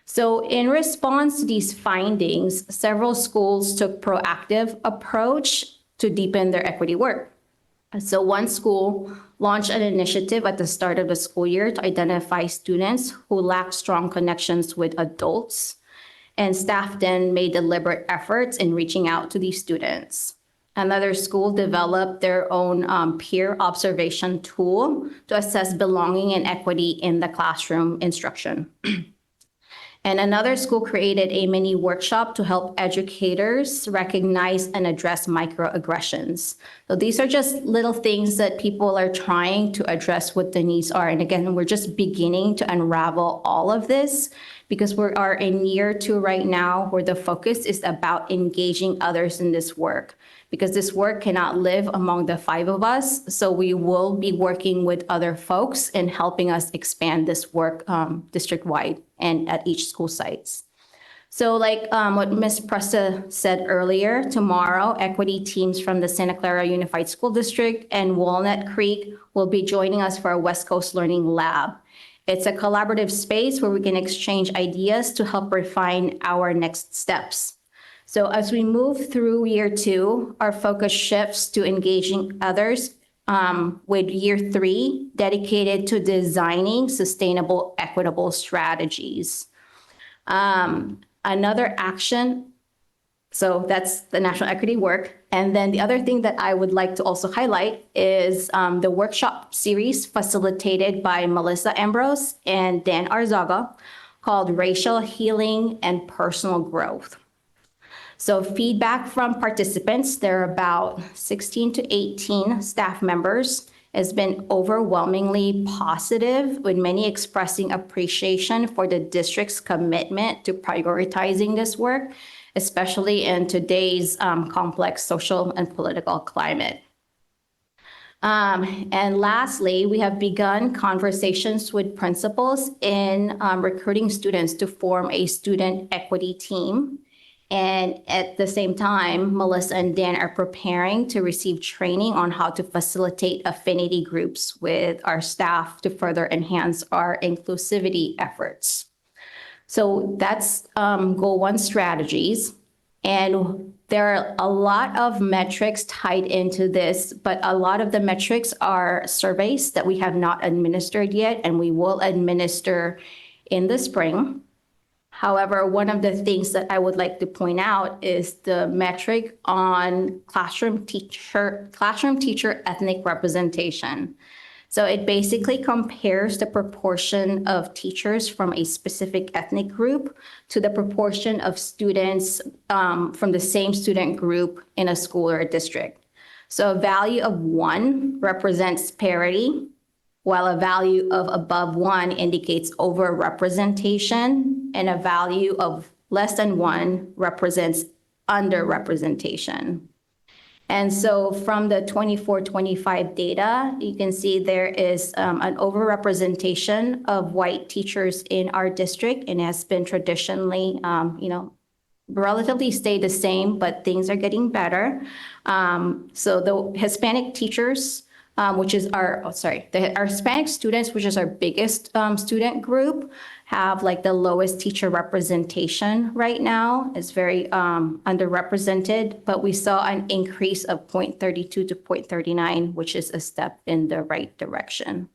So in response to these findings, several schools took proactive approach to deepen their equity work. So one school launched an initiative at the start of the school year to identify students who lack strong connections with adults, and staff then made deliberate efforts in reaching out to these students. Another school developed their own peer observation tool to assess belonging and equity in the classroom instruction. And another school created a mini workshop to help educators recognize and address microaggressions. So these are just little things that people are trying to address what the needs are. And again, we're just beginning to unravel all of this because we are in year 2 right now where the focus is about engaging others in this work, because this work cannot live among the 5 of us. So we will be working with other folks and helping us expand this work district-wide and at each school sites. So like what Ms. Presta said earlier, tomorrow, equity teams from the Santa Clara Unified School District and Walnut Creek will be joining us for a West Coast Learning Lab. It's a collaborative space where we can exchange ideas to help refine our next steps. So as we move through year 2, our focus shifts to engaging others with year 3 dedicated to designing sustainable, equitable strategies. Another action, so that's the national equity work. And then the other thing that I would like to also highlight is the workshop series facilitated by Melissa Ambrose and Dan Arzaga called Racial Healing and Personal Growth. So feedback from participants, there are about 16 to 18 staff members, has been overwhelmingly positive, with many expressing appreciation for the district's commitment to prioritizing this work, especially in today's complex social and political climate. And lastly, we have begun conversations with principals in recruiting students to form a student equity team. And at the same time, Melissa and Dan are preparing to receive training on how to facilitate affinity groups with our staff to further enhance our inclusivity efforts. So that's goal one, strategies. And there are a lot of metrics tied into this, but a lot of the metrics are surveys that we have not administered yet, and we will administer in the spring. However, one of the things that I would like to point out is the metric on classroom teacher ethnic representation. So it basically compares the proportion of teachers from a specific ethnic group to the proportion of students from the same student group in a school or a district. So a value of 1 represents parity, while a value of above 1 indicates overrepresentation, and a value of less than 1 represents underrepresentation. And so from the 24-25 data, you can see there is an overrepresentation of white teachers in our district, and has been traditionally, relatively stayed the same, but things are getting better. So the Hispanic teachers, our Hispanic students, which is our biggest student group, have like the lowest teacher representation right now. It's very underrepresented, but we saw an increase of 0.32 to 0.39, which is a step in the right direction.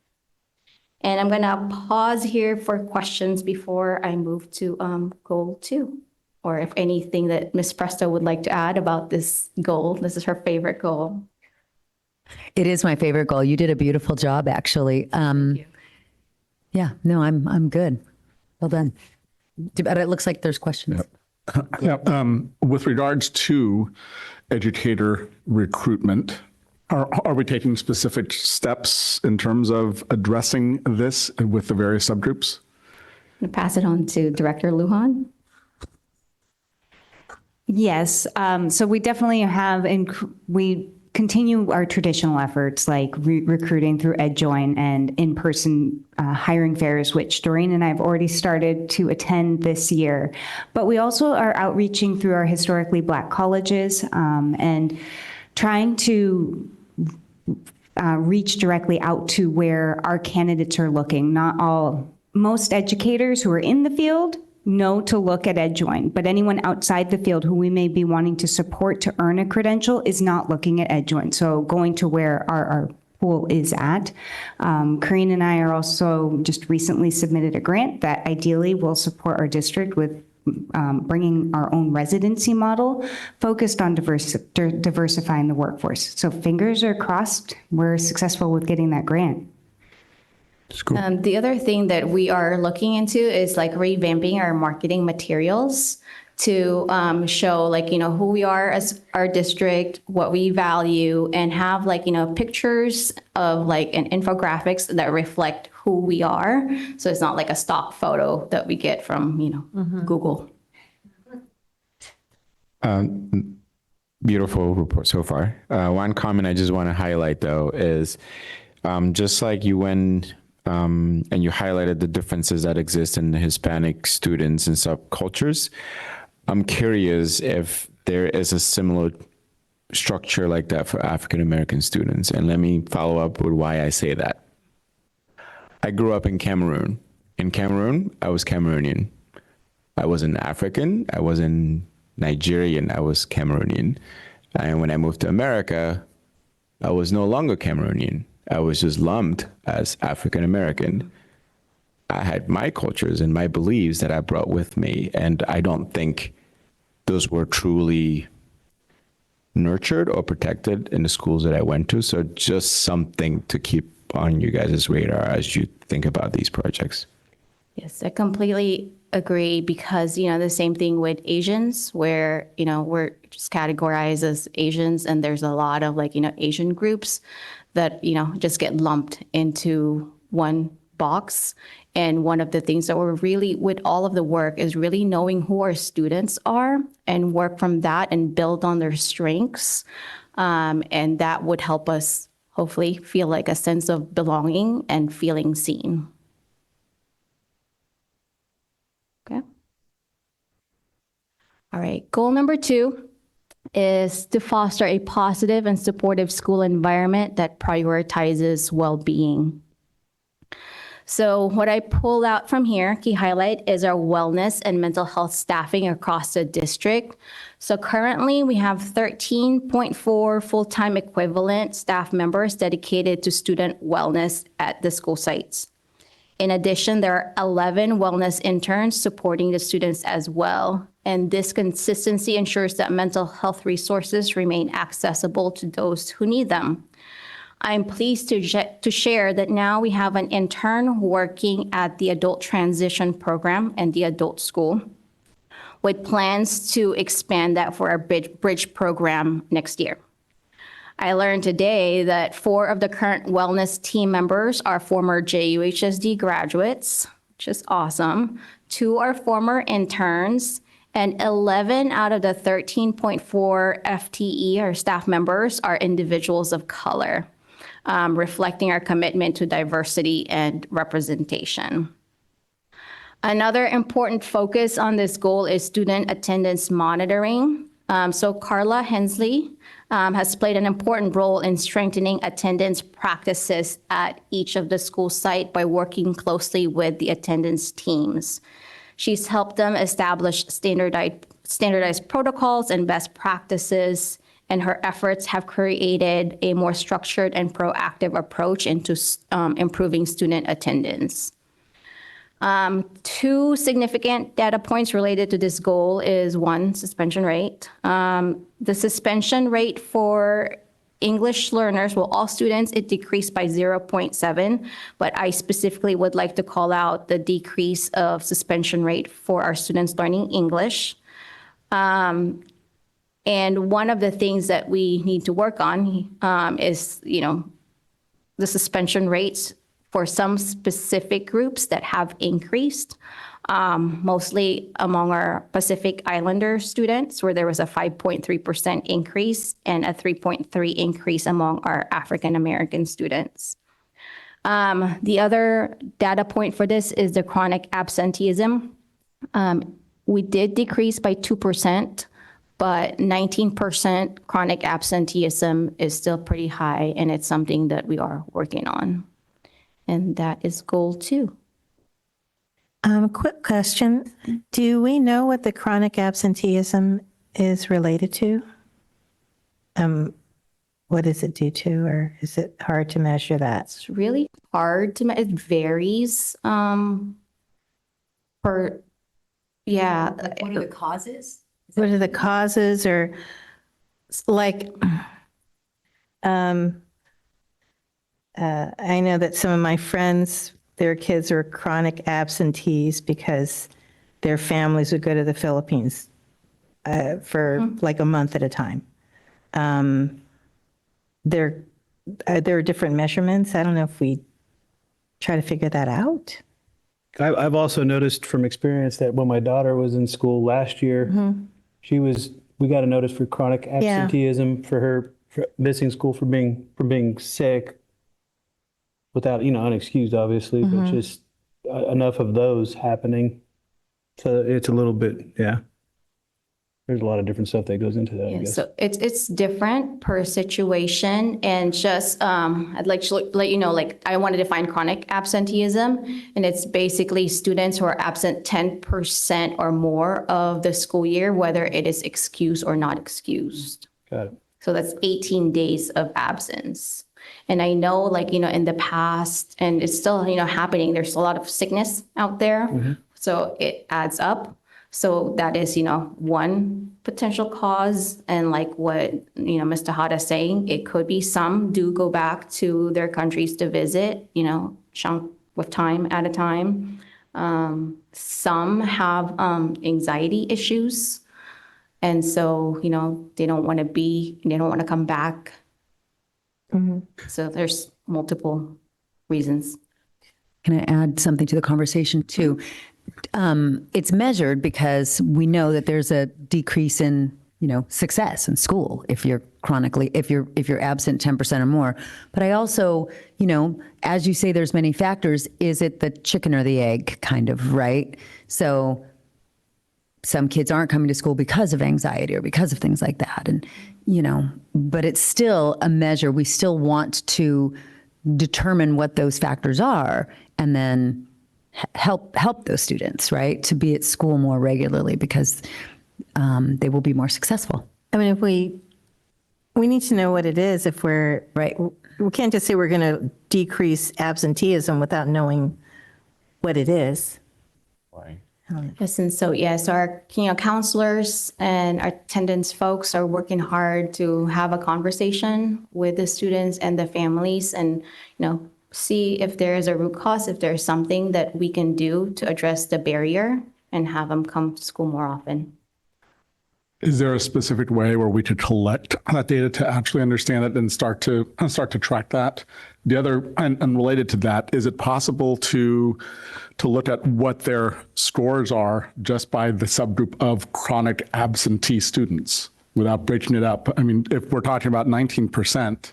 And I'm gonna pause here for questions before I move to goal 2, or if anything that Ms. Presta would like to add about this goal. This is her favorite goal. It is my favorite goal. You did a beautiful job, actually. Yeah, no, I'm good. Well done. But it looks like there's questions. With regards to educator recruitment, are we taking specific steps in terms of addressing this with the various subgroups? I'm gonna pass it on to Director Lujan. Yes, so we definitely have, we continue our traditional efforts like recruiting through EdJoin and in-person hiring fairs, which Doreen and I have already started to attend this year. But we also are outreaching through our historically Black colleges and trying to reach directly out to where our candidates are looking. Most educators who are in the field know to look at EdJoin, but anyone outside the field who we may be wanting to support to earn a credential is not looking at EdJoin. So going to where our pool is at. Karine and I are also just recently submitted a grant that ideally will support our district with bringing our own residency model focused on diversifying the workforce. So fingers are crossed, we're successful with getting that grant. Cool. The other thing that we are looking into is like revamping our marketing materials to show who we are as our district, what we value, and have pictures of an infographics that reflect who we are. So it's not like a stock photo that we get from Google. Beautiful report so far. One comment I just want to highlight though is just like you went and you highlighted the differences that exist in the Hispanic students and subcultures. I'm curious if there is a similar structure like that for African American students. And let me follow up with why I say that. I grew up in Cameroon. In Cameroon, I was Cameroonian. I wasn't African. I wasn't Nigerian. I was Cameroonian. And when I moved to America, I was no longer Cameroonian. I was just lumped as African American. I had my cultures and my beliefs that I brought with me, and I don't think those were truly nurtured or protected in the schools that I went to. So just something to keep on you guys' radar as you think about these projects. Yes, I completely agree, because the same thing with Asians, where we're just categorized as Asians, and there's a lot of Asian groups that just get lumped into one box. And one of the things that we're really, with all of the work, is really knowing who our students are and work from that and build on their strengths. And that would help us hopefully feel like a sense of belonging and feeling seen. Okay. All right, goal number 2 is to foster a positive and supportive school environment that prioritizes well-being. So what I pulled out from here, key highlight, is our wellness and mental health staffing across the district. So currently we have 13.4 full-time equivalent staff members dedicated to student wellness at the school sites. In addition, there are 11 wellness interns supporting the students as well. And this consistency ensures that mental health resources remain accessible to those who need them. I'm pleased to share that now we have an intern working at the adult transition program and the adult school, with plans to expand that for our bridge program next year. I learned today that 4 of the current wellness team members are former JUHSD graduates, which is awesome. 2 are former interns, and 11 out of the 13.4 FTE or staff members are individuals of color, reflecting our commitment to diversity and representation. Another important focus on this goal is student attendance monitoring. So Carla Hensley has played an important role in strengthening attendance practices at each of the school site by working closely with the attendance teams. She's helped them establish standardized protocols and best practices, and her efforts have created a more structured and proactive approach into improving student attendance. 2 significant data points related to this goal is 1, suspension rate. The suspension rate for English learners, well, all students, it decreased by 0.7, but I specifically would like to call out the decrease of suspension rate for our students learning English. And one of the things that we need to work on is, the suspension rates for some specific groups that have increased, mostly among our Pacific Islander students, where there was a 5.3% increase and a 3.3% increase among our African American students. The other data point for this is the chronic absenteeism. We did decrease by 2%, but 19% chronic absenteeism is still pretty high, and it's something that we are working on. And that is goal 2. Quick question. Do we know what the chronic absenteeism is related to? What is it due to, or is it hard to measure that? It's really hard to it varies yeah. What are the causes? What are the causes, or like, I know that some of my friends, their kids are chronic absentees because their families would go to the Philippines for like a month at a time. There are different measurements. I don't know if we try to figure that out. I've also noticed from experience that when my daughter was in school last year, we got a notice for chronic absenteeism for her missing school for being sick. Without, unexcused, obviously, but just enough of those happening. So it's a little bit, there's a lot of different stuff that goes into that, I guess. So it's different per situation, and just I'd like to let you know, like, I want to define chronic absenteeism, and it's basically students who are absent 10% or more of the school year, whether it is excused or not excused. Got it. So that's 18 days of absence. And I know, like, in the past, and it's still, happening, there's a lot of sickness out there. So it adds up. So that is, one potential cause. And like what, Ms. Tejada is saying, it could be some do go back to their countries to visit, chunk with time at a time. Some have anxiety issues. And so, they don't want to come back. So there's multiple reasons. Can I add something to the conversation too? It's measured because we know that there's a decrease in, success in school if you're absent 10% or more. But I also, as you say, there's many factors. Is it the chicken or the egg kind of, right? So some kids aren't coming to school because of anxiety or because of things like that. And, but it's still a measure. We still want to determine what those factors are and then help those students, right, to be at school more regularly because they will be more successful. I mean, if we need to know what it is if we're, right. We can't just say we're going to decrease absenteeism without knowing what it is. Why? Yes, and so yes, our counselors and our attendance folks are working hard to have a conversation with the students and the families, and see if there is a root cause, if there's something that we can do to address the barrier and have them come to school more often. Is there a specific way where we could collect that data to actually understand it and start to track that? The other, and related to that, is it possible to look at what their scores are just by the subgroup of chronic absentee students without breaking it up? I mean, if we're talking about 19%.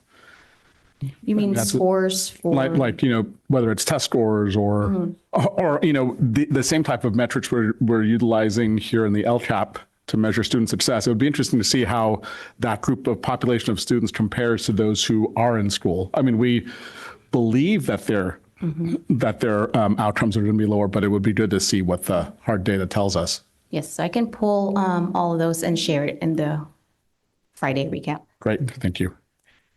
You mean scores for? Like whether it's test scores or the same type of metrics we're utilizing here in the LCAP to measure student success. It would be interesting to see how that group of population of students compares to those who are in school. I mean, we believe that their outcomes are going to be lower, but it would be good to see what the hard data tells us. Yes, I can pull all of those and share it in the Friday recap. Great, thank you.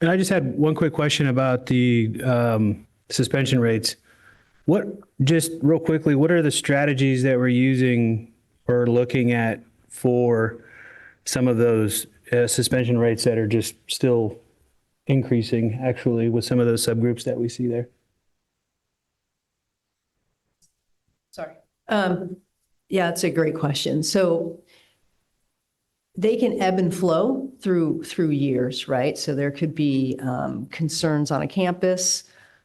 And I just had one quick question about the suspension rates. Just real quickly, what are the strategies that we're using or looking at for some of those suspension rates that are just still increasing, actually, with some of those subgroups that we see there? Sorry. Yeah, it's a great question. So they can ebb and flow through years, right? So there could be concerns on a campus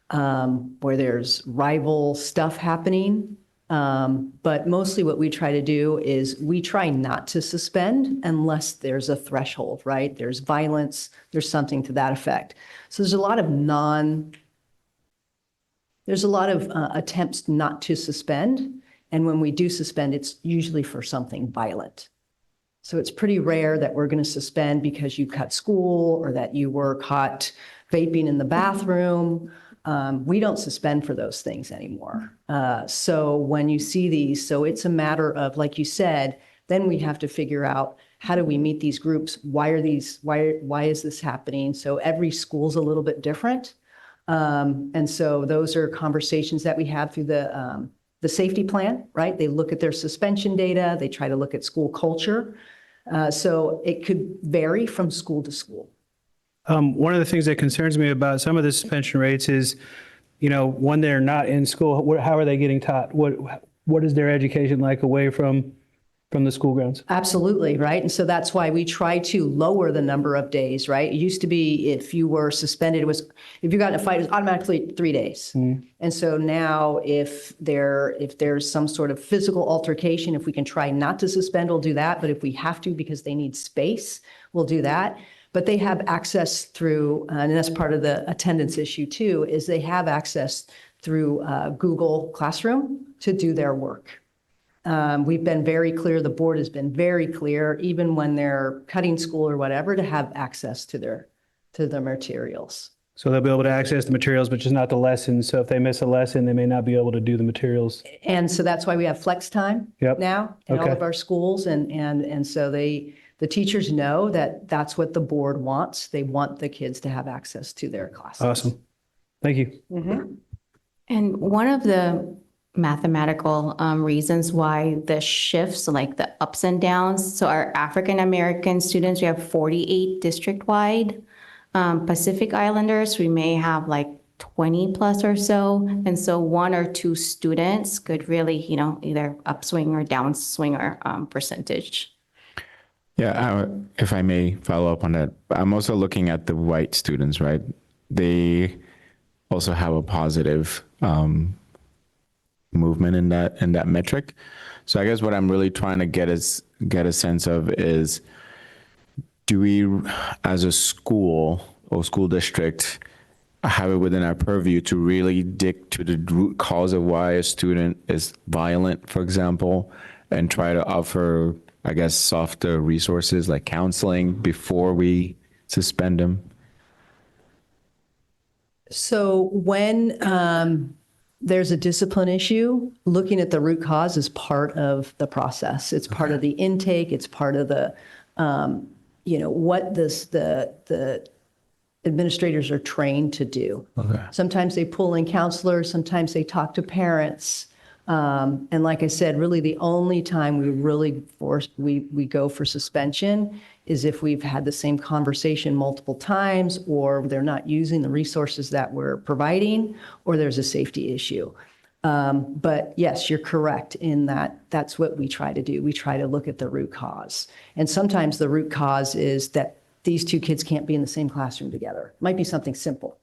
where there's rival stuff happening. But mostly what we try to do is we try not to suspend unless there's a threshold, right? There's violence, there's something to that effect. So there's a lot of attempts not to suspend. And when we do suspend, it's usually for something violent. So it's pretty rare that we're going to suspend because you cut school or that you were caught vaping in the bathroom. We don't suspend for those things anymore. So when you see these, so it's a matter of, like you said, then we have to figure out how do we meet these groups? Why is this happening? So every school's a little bit different. And so those are conversations that we have through the safety plan, right? They look at their suspension data. They try to look at school culture. So it could vary from school to school. One of the things that concerns me about some of the suspension rates is, when they're not in school, how are they getting taught? What is their education like away from the school grounds? Absolutely, right? And so that's why we try to lower the number of days, right? It used to be if you were suspended, if you got in a fight, it was automatically 3 days. And so now if there's some sort of physical altercation, if we can try not to suspend, we'll do that. But if we have to because they need space, we'll do that. But they have access through, and that's part of the attendance issue too, is they have access through Google Classroom to do their work. We've been very clear, the board has been very clear, even when they're cutting school or whatever, to have access to the materials. So they'll be able to access the materials, but just not the lessons. So if they miss a lesson, they may not be able to do the materials. And so that's why we have flex time now in all of our schools. And so the teachers know that that's what the board wants. They want the kids to have access to their classes. Awesome. Thank you. Mm-hmm. And one of the mathematical reasons why the shifts, like the ups and downs, so our African American students, we have 48 district-wide. Pacific Islanders, we may have like 20 plus or so. And so 1 or 2 students could really, either upswing or downswing our percentage. Yeah, if I may follow up on that, I'm also looking at the white students, right? They also have a positive movement in that metric. So I guess what I'm really trying to get a sense of is, do we, as a school or school district, have it within our purview to really dig to the root cause of why a student is violent, for example, and try to offer, I guess, softer resources like counseling before we suspend them? So when there's a discipline issue, looking at the root cause is part of the process. It's part of the intake. It's part of the, what the administrators are trained to do. Okay. Sometimes they pull in counselors, sometimes they talk to parents. And like I said, really the only time we really we go for suspension is if we've had the same conversation multiple times, or they're not using the resources that we're providing, or there's a safety issue. But yes, you're correct in that that's what we try to do. We try to look at the root cause. And sometimes the root cause is that these two kids can't be in the same classroom together. It might be something simple.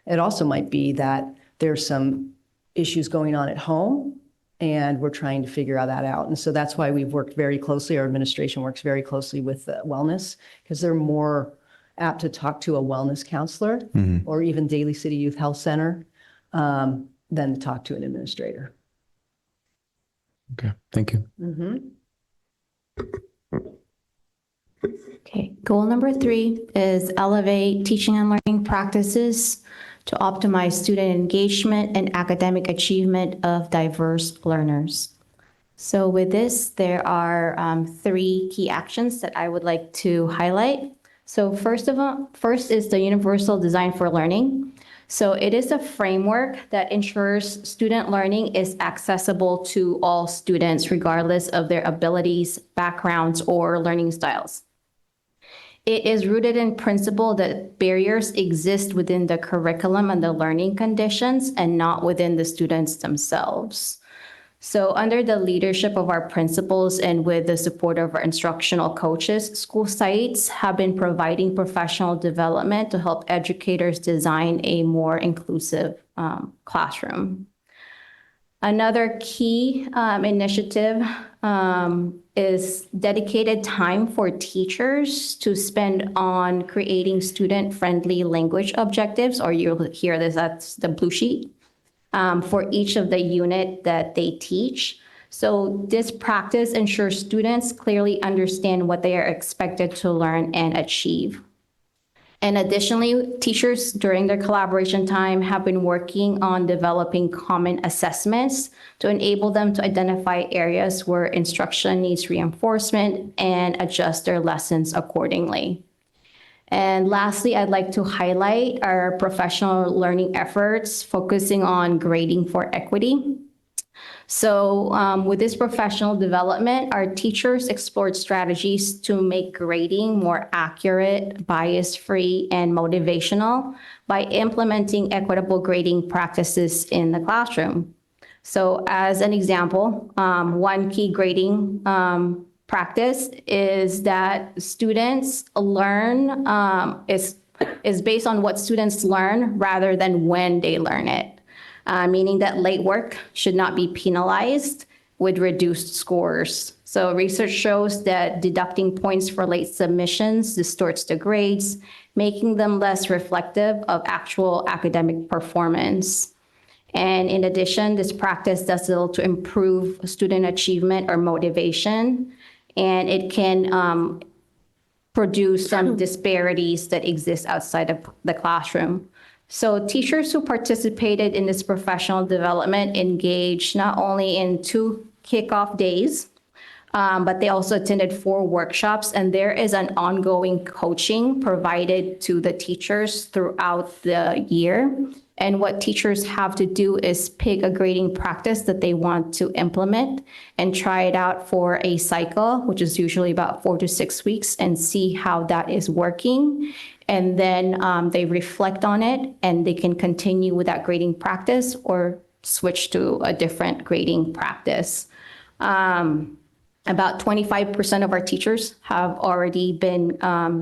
It also might be that there's some issues going on at home, and we're trying to figure that out. And so that's why we've worked very closely, our administration works very closely with wellness, because they're more apt to talk to a wellness counselor or even Daly City Youth Health Center than to talk to an administrator. Okay, thank you. Okay, goal number 3 is elevate teaching and learning practices to optimize student engagement and academic achievement of diverse learners. So with this, there are 3 key actions that I would like to highlight. So first is the Universal Design for Learning. So it is a framework that ensures student learning is accessible to all students, regardless of their abilities, backgrounds, or learning styles. It is rooted in principle that barriers exist within the curriculum and the learning conditions and not within the students themselves. So under the leadership of our principals and with the support of our instructional coaches, school sites have been providing professional development to help educators design a more inclusive classroom. Another key initiative is dedicated time for teachers to spend on creating student-friendly language objectives, or you'll hear this, that's the blue sheet, for each of the unit that they teach. So this practice ensures students clearly understand what they are expected to learn and achieve. And additionally, teachers during their collaboration time have been working on developing common assessments to enable them to identify areas where instruction needs reinforcement and adjust their lessons accordingly. And lastly, I'd like to highlight our professional learning efforts focusing on grading for equity. So with this professional development, our teachers explored strategies to make grading more accurate, bias-free, and motivational by implementing equitable grading practices in the classroom. So as an example, one key grading practice is that students learn, is based on what students learn rather than when they learn it. Meaning that late work should not be penalized with reduced scores. So research shows that deducting points for late submissions distorts the grades, making them less reflective of actual academic performance. And in addition, this practice does little to improve student achievement or motivation, and it can produce some disparities that exist outside of the classroom. So teachers who participated in this professional development engaged not only in 2 kickoff days, but they also attended 4 workshops, and there is an ongoing coaching provided to the teachers throughout the year. And what teachers have to do is pick a grading practice that they want to implement and try it out for a cycle, which is usually about 4 to 6 weeks, and see how that is working. And then they reflect on it, and they can continue with that grading practice or switch to a different grading practice. About 25% of our teachers have already been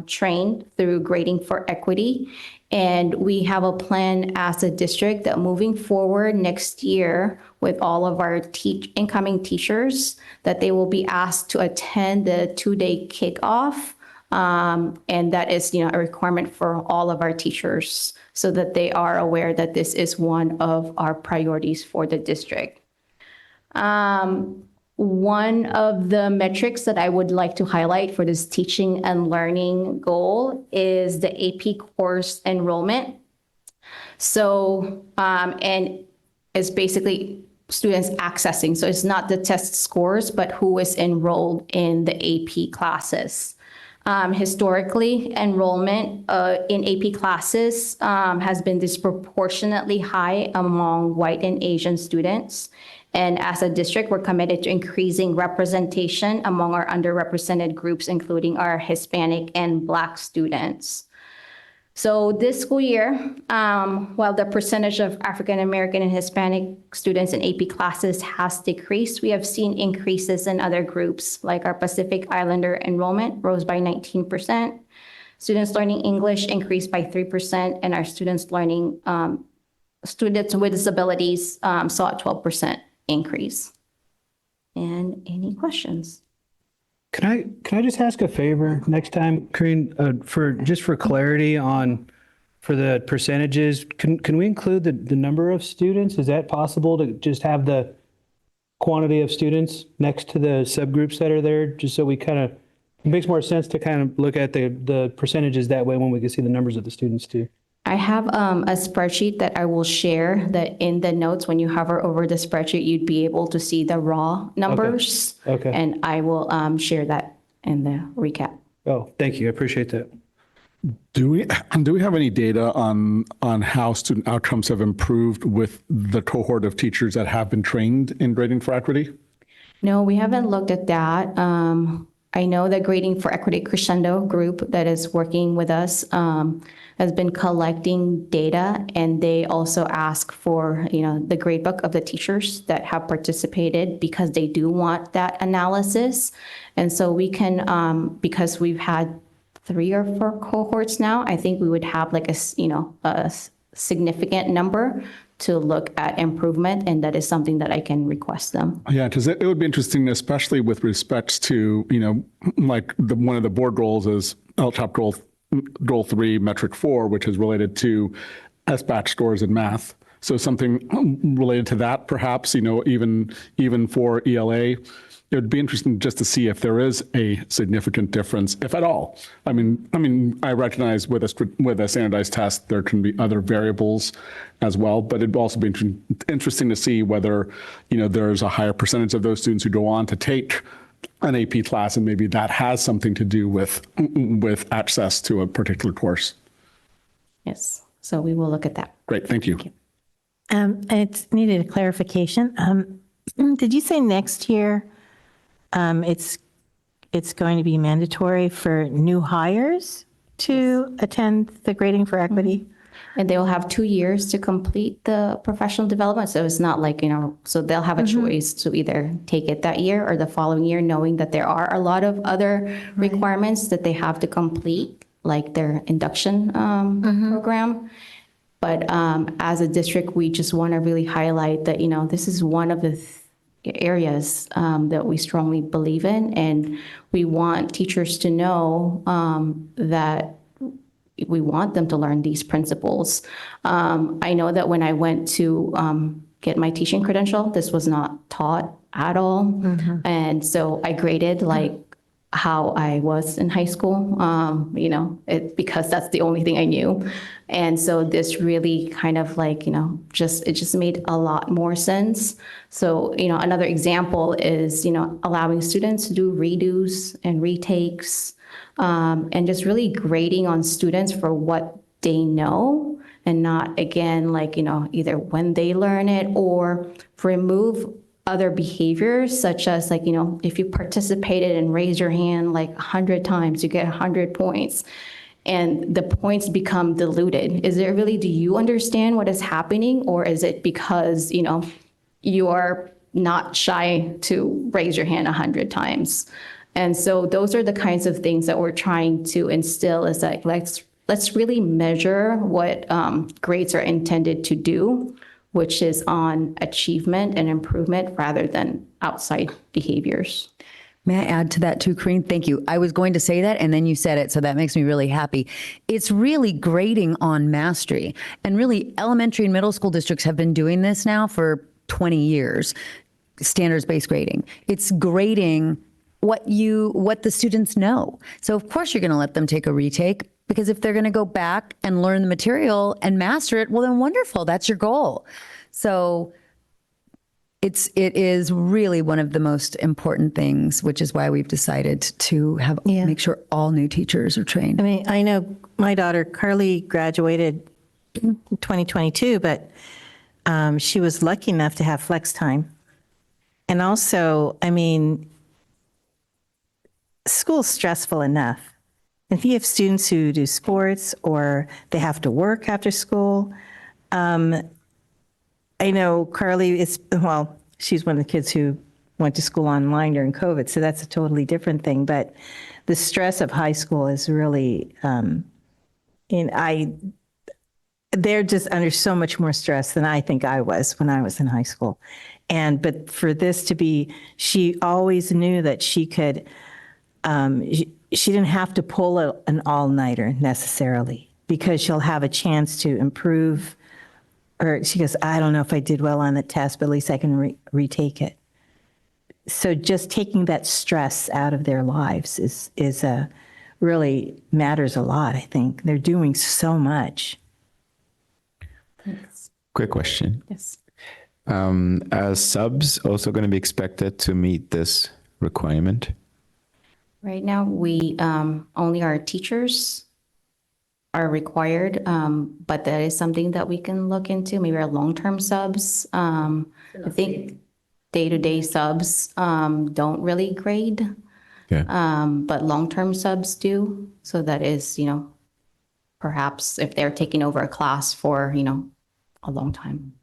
trained through grading for equity. And we have a plan as a district that moving forward next year with all of our incoming teachers, that they will be asked to attend the 2-day kickoff. And that is, a requirement for all of our teachers so that they are aware that this is one of our priorities for the district. One of the metrics that I would like to highlight for this teaching and learning goal is the AP course enrollment. So, and is basically students accessing. So it's not the test scores, but who is enrolled in the AP classes. Historically, enrollment in AP classes has been disproportionately high among white and Asian students. And as a district, we're committed to increasing representation among our underrepresented groups, including our Hispanic and Black students. So this school year, while the percentage of African American and Hispanic students in AP classes has decreased, we have seen increases in other groups, like our Pacific Islander enrollment rose by 19%. Students learning English increased by 3%, and our students with disabilities saw a 12% increase. And any questions? Can I just ask a favor next time, Corinne, for clarity for the percentages, can we include the number of students? Is that possible to just have the quantity of students next to the subgroups that are there, just so it makes more sense to kind of look at the percentages that way when we can see the numbers of the students too. I have a spreadsheet that I will share that in the notes, when you hover over the spreadsheet, you'd be able to see the raw numbers. Okay. And I will share that in the recap. Oh, thank you. I appreciate that. Do we have any data on how student outcomes have improved with the cohort of teachers that have been trained in grading for equity? No, we haven't looked at that. I know the Grading for Equity Crescendo group that is working with us has been collecting data, and they also ask for, the gradebook of the teachers that have participated because they do want that analysis. And so we can, because we've had 3 or 4 cohorts now, I think we would have like a significant number to look at improvement, and that is something that I can request them. Yeah, because it would be interesting, especially with respects to, like one of the board goals is LTAP goal 3, metric 4, which is related to SBAC scores in math. So something related to that, perhaps, even for ELA. It would be interesting just to see if there is a significant difference, if at all. I mean, I recognize with a standardized test, there can be other variables as well, but it'd also be interesting to see whether, there's a higher percentage of those students who go on to take an AP class, and maybe that has something to do with access to a particular course. Yes, so we will look at that. Great, thank you. It's needed a clarification. Did you say next year it's going to be mandatory for new hires to attend the Grading for Equity? And they will have 2 years to complete the professional development. So it's not like, so they'll have a choice to either take it that year or the following year, knowing that there are a lot of other requirements that they have to complete, like their induction program. But as a district, we just want to really highlight that, this is one of the areas that we strongly believe in. And we want teachers to know that we want them to learn these principles. I know that when I went to get my teaching credential, this was not taught at all. And so I graded like how I was in high school, because that's the only thing I knew. And so this really kind of like, it just made a lot more sense. So, another example is, allowing students to do redos and retakes, and just really grading on students for what they know, and not, again, like, either when they learn it or remove other behaviors, such as like, if you participated and raised your hand like 100 times, you get 100 points. And the points become diluted. Is it really, do you understand what is happening? Or is it because, you are not shy to raise your hand 100 times? And so those are the kinds of things that we're trying to instill, is like, let's really measure what grades are intended to do, which is on achievement and improvement rather than outside behaviors. May I add to that too, Corinne? Thank you. I was going to say that, and then you said it, so that makes me really happy. It's really grading on mastery. And really, elementary and middle school districts have been doing this now for 20 years, standards-based grading. It's grading what the students know. So of course you're going to let them take a retake, because if they're going to go back and learn the material and master it, well then wonderful, that's your goal. So it is really one of the most important things, which is why we've decided to make sure all new teachers are trained. I mean, I know my daughter Carly graduated in 2022, but she was lucky enough to have flex time. And also, I mean, school's stressful enough. If you have students who do sports or they have to work after school, I know Carly is, well, she's one of the kids who went to school online during COVID, so that's a totally different thing. But the stress of high school is really, they're just under so much more stress than I think I was when I was in high school. But for this to be, she always knew that she could, she didn't have to pull an all-nighter necessarily because she'll have a chance to improve. Or she goes, I don't know if I did well on the test, but at least I can retake it. So just taking that stress out of their lives is really matters a lot, I think. They're doing so much. Quick question. Yes. Are subs also going to be expected to meet this requirement? Right now, we only our teachers are required, but that is something that we can look into. Maybe our long-term subs. I think day-to-day subs don't really grade, but long-term subs do. So that is, perhaps if they're taking over a class for, a long time.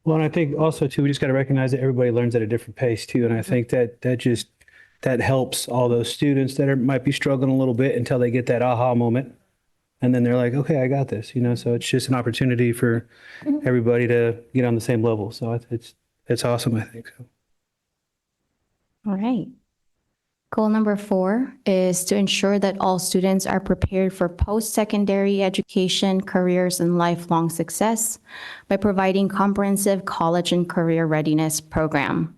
Well, and I think also too, we just got to recognize that everybody learns at a different pace too. And I think that helps all those students that might be struggling a little bit until they get that aha moment. And then they're like, okay, I got this, so it's just an opportunity for everybody to get on the same level. So it's awesome, I think. So. All right. Goal number 4 is to ensure that all students are prepared for post-secondary education, careers, and lifelong success by providing comprehensive college and career readiness program.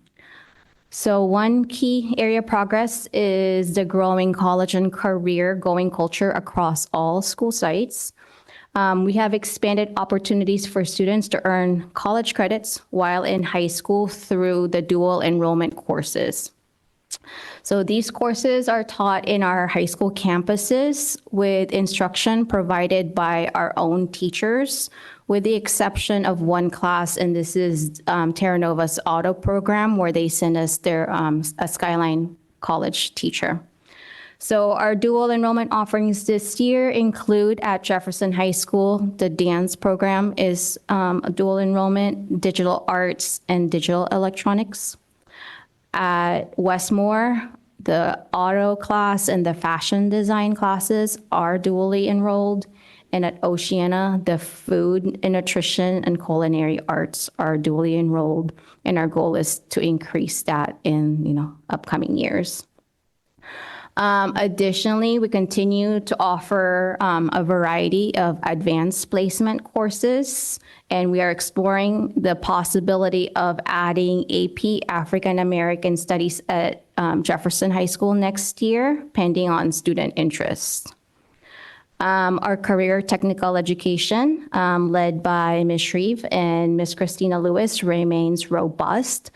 So one key area of progress is the growing college and career going culture across all school sites. We have expanded opportunities for students to earn college credits while in high school through the dual enrollment courses. So these courses are taught in our high school campuses with instruction provided by our own teachers, with the exception of one class, and this is Terra Nova's auto program, where they send us their a Skyline College teacher. So our dual enrollment offerings this year include at Jefferson High School, the dance program is a dual enrollment, digital arts and digital electronics. At Westmore, the auto class and the fashion design classes are dually enrolled. And at Oceana, the food and nutrition and culinary arts are dually enrolled. And our goal is to increase that in upcoming years. Additionally, we continue to offer a variety of advanced placement courses, and we are exploring the possibility of adding AP African American Studies at Jefferson High School next year, pending on student interest. Our career technical education, led by Ms. Shreve and Ms. Christina Lewis, remains robust.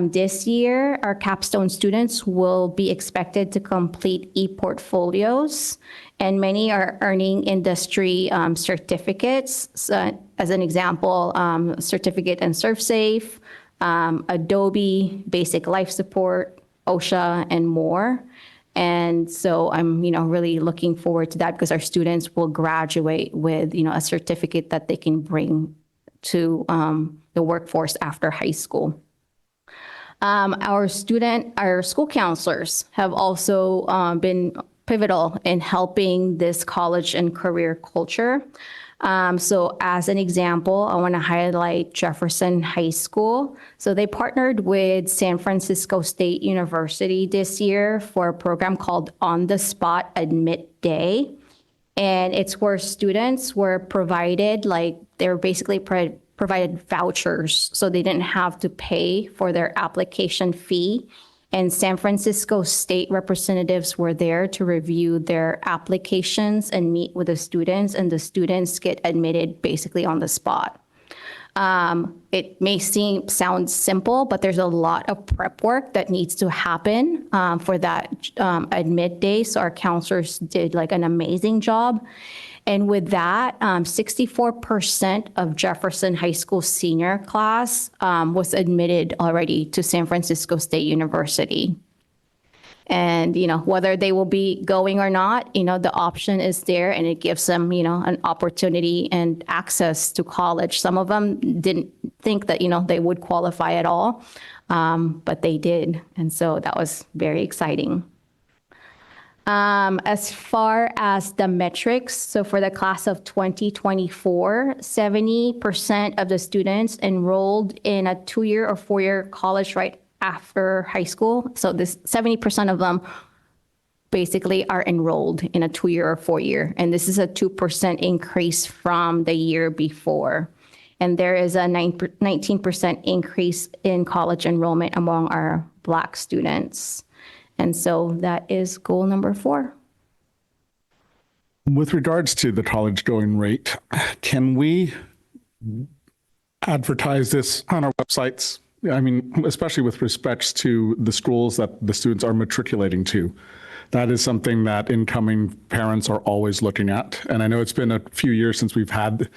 This year, our capstone students will be expected to complete e-portfolios, and many are earning industry certificates. So, as an example, certificate in SurfSafe, Adobe, Basic Life Support, OSHA, and more. And so I'm, really looking forward to that because our students will graduate with, a certificate that they can bring to the workforce after high school. Our school counselors have also been pivotal in helping this college and career culture. So as an example, I want to highlight Jefferson High School. So they partnered with San Francisco State University this year for a program called On the Spot Admit Day. And it's where students were provided, they were basically provided vouchers, so they didn't have to pay for their application fee. And San Francisco State representatives were there to review their applications and meet with the students, and the students get admitted basically on the spot. It may sound simple, but there's a lot of prep work that needs to happen for that admit day. So our counselors did like an amazing job. And with that, 64% of Jefferson High School senior class was admitted already to San Francisco State University. And, whether they will be going or not, the option is there, and it gives them, an opportunity and access to college. Some of them didn't think that, they would qualify at all, but they did. And so that was very exciting. As far as the metrics, so for the class of 2024, 70% of the students enrolled in a 2-year or 4-year college right after high school. So this 70% of them basically are enrolled in a 2-year or 4-year. And this is a 2% increase from the year before. And there is a 19% increase in college enrollment among our Black students. And so that is goal number 4. With regards to the college going rate, can we advertise this on our websites? I mean, especially with respects to the schools that the students are matriculating to. That is something that incoming parents are always looking at. And I know it's been a few years since we've had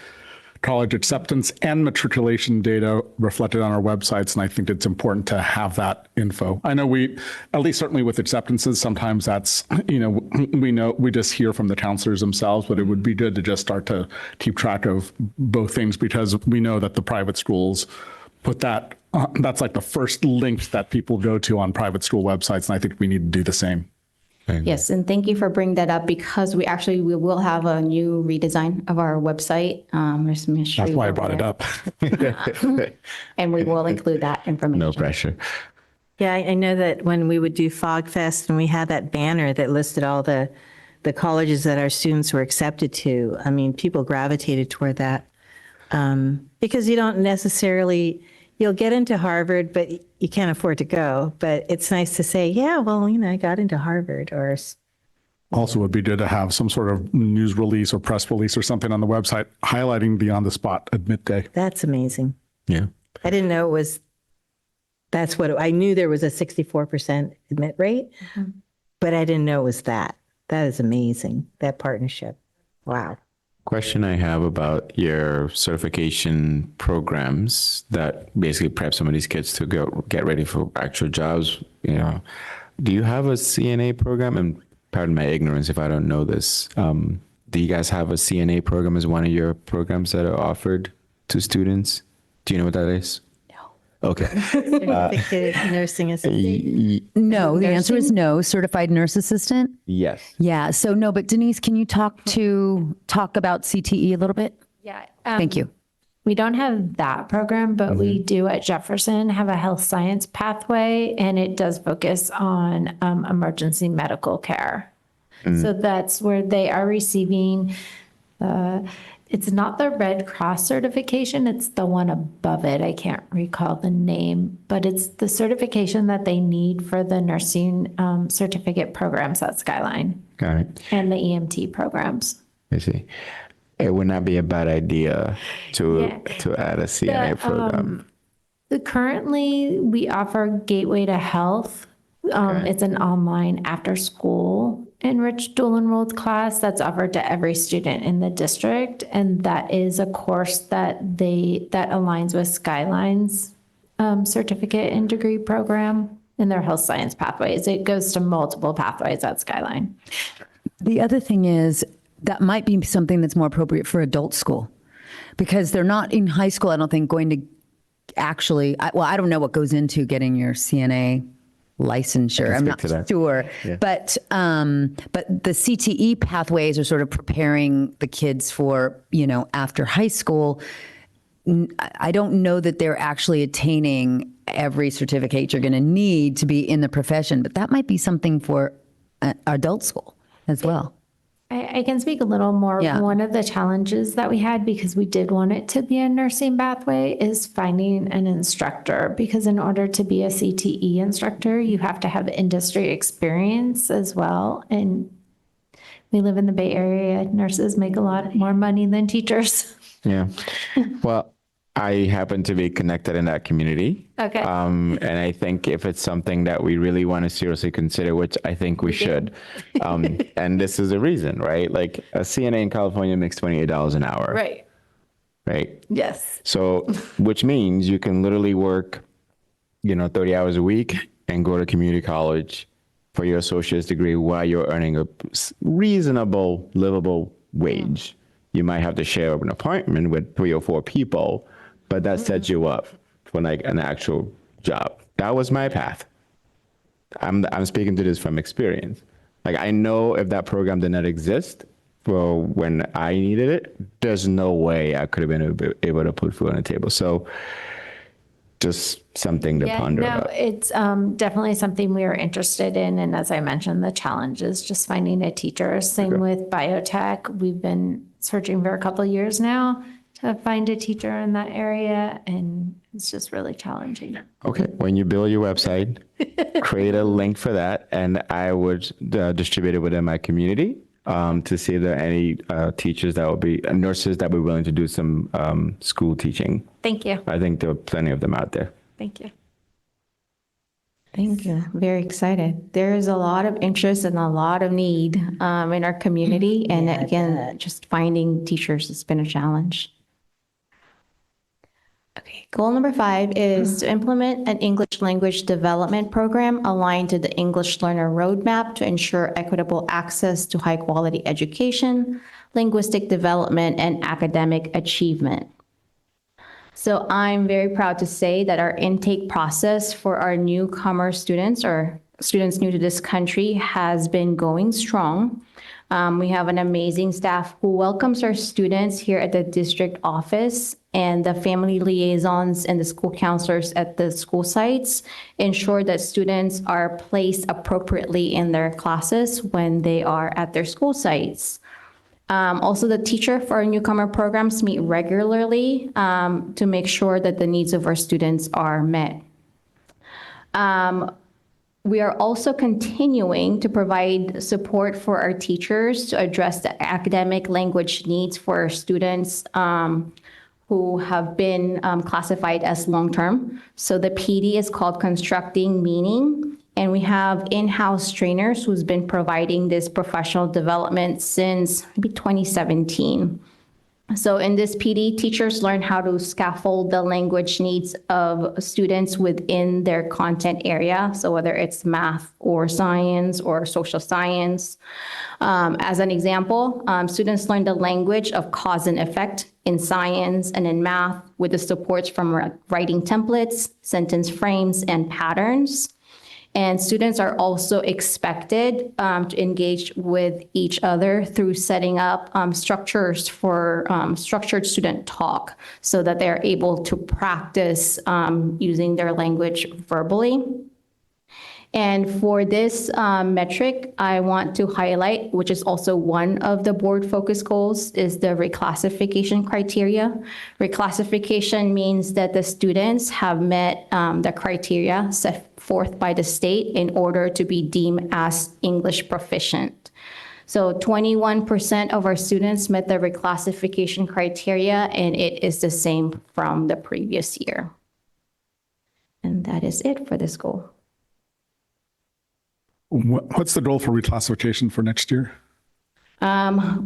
college acceptance and matriculation data reflected on our websites, and I think it's important to have that info. I know we, at least certainly with acceptances, sometimes that's, we just hear from the counselors themselves, but it would be good to just start to keep track of both things, because we know that the private schools put that, that's like the first link that people go to on private school websites, and I think we need to do the same. Yes, and thank you for bringing that up, because we will have a new redesign of our website. That's why I brought it up. And we will include that information. No pressure. Yeah, I know that when we would do Fog Fest and we had that banner that listed all the colleges that our students were accepted to, I mean, people gravitated toward that because you don't necessarily, you'll get into Harvard, but you can't afford to go. But it's nice to say, yeah, well, I got into Harvard. Or Also would be good to have some sort of news release or press release or something on the website highlighting the on-the-spot admit day. That's amazing. Yeah. I didn't know it was, that's what, I knew there was a 64% admit rate, but I didn't know it was that. That is amazing, that partnership. Wow. Question I have about your certification programs that basically prep some of these kids to get ready for actual jobs. Do you have a CNA program? And pardon my ignorance if I don't know this. Do you guys have a CNA program as one of your programs that are offered to students? Do you know what that is? Okay. Certificate nursing assistant. No, the answer is no. Certified nurse assistant? Yes. Yeah. So no, but Denise, can you talk about CTE a little bit? Yeah. Thank you. We don't have that program, but we do at Jefferson have a health science pathway, and it does focus on emergency medical care. So that's where they are receiving it's not the Red Cross certification, it's the one above it. I can't recall the name, but it's the certification that they need for the nursing certificate programs at Skyline. Got it. And the EMT programs. I see. It would not be a bad idea to add a CNA program. Currently, we offer Gateway to Health. It's an online after-school enriched dual enrolled class that's offered to every student in the district, and that is a course that aligns with Skyline's certificate and degree program in their health science pathways. It goes to multiple pathways at Skyline. The other thing is that might be something that's more appropriate for adult school, because they're not in high school, I don't think, going to actually, I don't know what goes into getting your CNA licensure. I'm not sure. Yeah. But the CTE pathways are sort of preparing the kids for, after high school. I don't know that they're actually attaining every certificate you're going to need to be in the profession, but that might be something for adult school as well. I can speak a little more. Yeah. One of the challenges that we had, because we did want it to be a nursing pathway, is finding an instructor, because in order to be a CTE instructor, you have to have industry experience as well. And we live in the Bay Area. Nurses make a lot more money than teachers. Yeah. Well, I happen to be connected in that community. Okay. And I think if it's something that we really want to seriously consider, which I think we should, and this is a reason, right? Like a CNA in California makes $28 an hour. Right. Right. Yes. So, which means you can literally work, 30 hours a week and go to community college for your associate's degree while you're earning a reasonable, livable wage. You might have to share an apartment with 3 or 4 people, but that sets you up for like an actual job. That was my path. I'm speaking to this from experience. Like I know if that program did not exist for when I needed it, there's no way I could have been able to put food on the table. So just something to ponder no, about. it's definitely something we are interested in. And as I mentioned, the challenge is just finding a teacher. Same with biotech. We've been searching for a couple of years now to find a teacher in that area. And it's just really challenging. Okay, when you build your website, create a link for that, and I would distribute it within my community to see if there are any teachers that will be, nurses that will be willing to do some school teaching. Thank you. I think there are plenty of them out there. Thank you. Thank you. Very excited. There is a lot of interest and a lot of need in our community. And again, just finding teachers has been a challenge. Okay, goal number 5 is to implement an English language development program aligned to the English Learner Roadmap to ensure equitable access to high quality education, linguistic development, and academic achievement. So I'm very proud to say that our intake process for our newcomer students or students new to this country has been going strong. We have an amazing staff who welcomes our students here at the district office, and the family liaisons and the school counselors at the school sites ensure that students are placed appropriately in their classes when they are at their school sites. Also, the teacher for our newcomer programs meet regularly to make sure that the needs of our students are met. We are also continuing to provide support for our teachers to address the academic language needs for our students who have been classified as long-term. So the PD is called Constructing Meaning, and we have in-house trainers who's been providing this professional development since maybe 2017. So in this PD, teachers learn how to scaffold the language needs of students within their content area. So whether it's math or science or social science. As an example, students learn the language of cause and effect in science and in math with the supports from writing templates, sentence frames, and patterns. And students are also expected to engage with each other through setting up structures for structured student talk so that they're able to practice using their language verbally. And for this metric, I want to highlight, which is also one of the board focus goals, is the reclassification criteria. Reclassification means that the students have met the criteria set forth by the state in order to be deemed as English proficient. So 21% of our students met the reclassification criteria, and it is the same from the previous year. And that is it for this goal. What's the goal for reclassification for next year?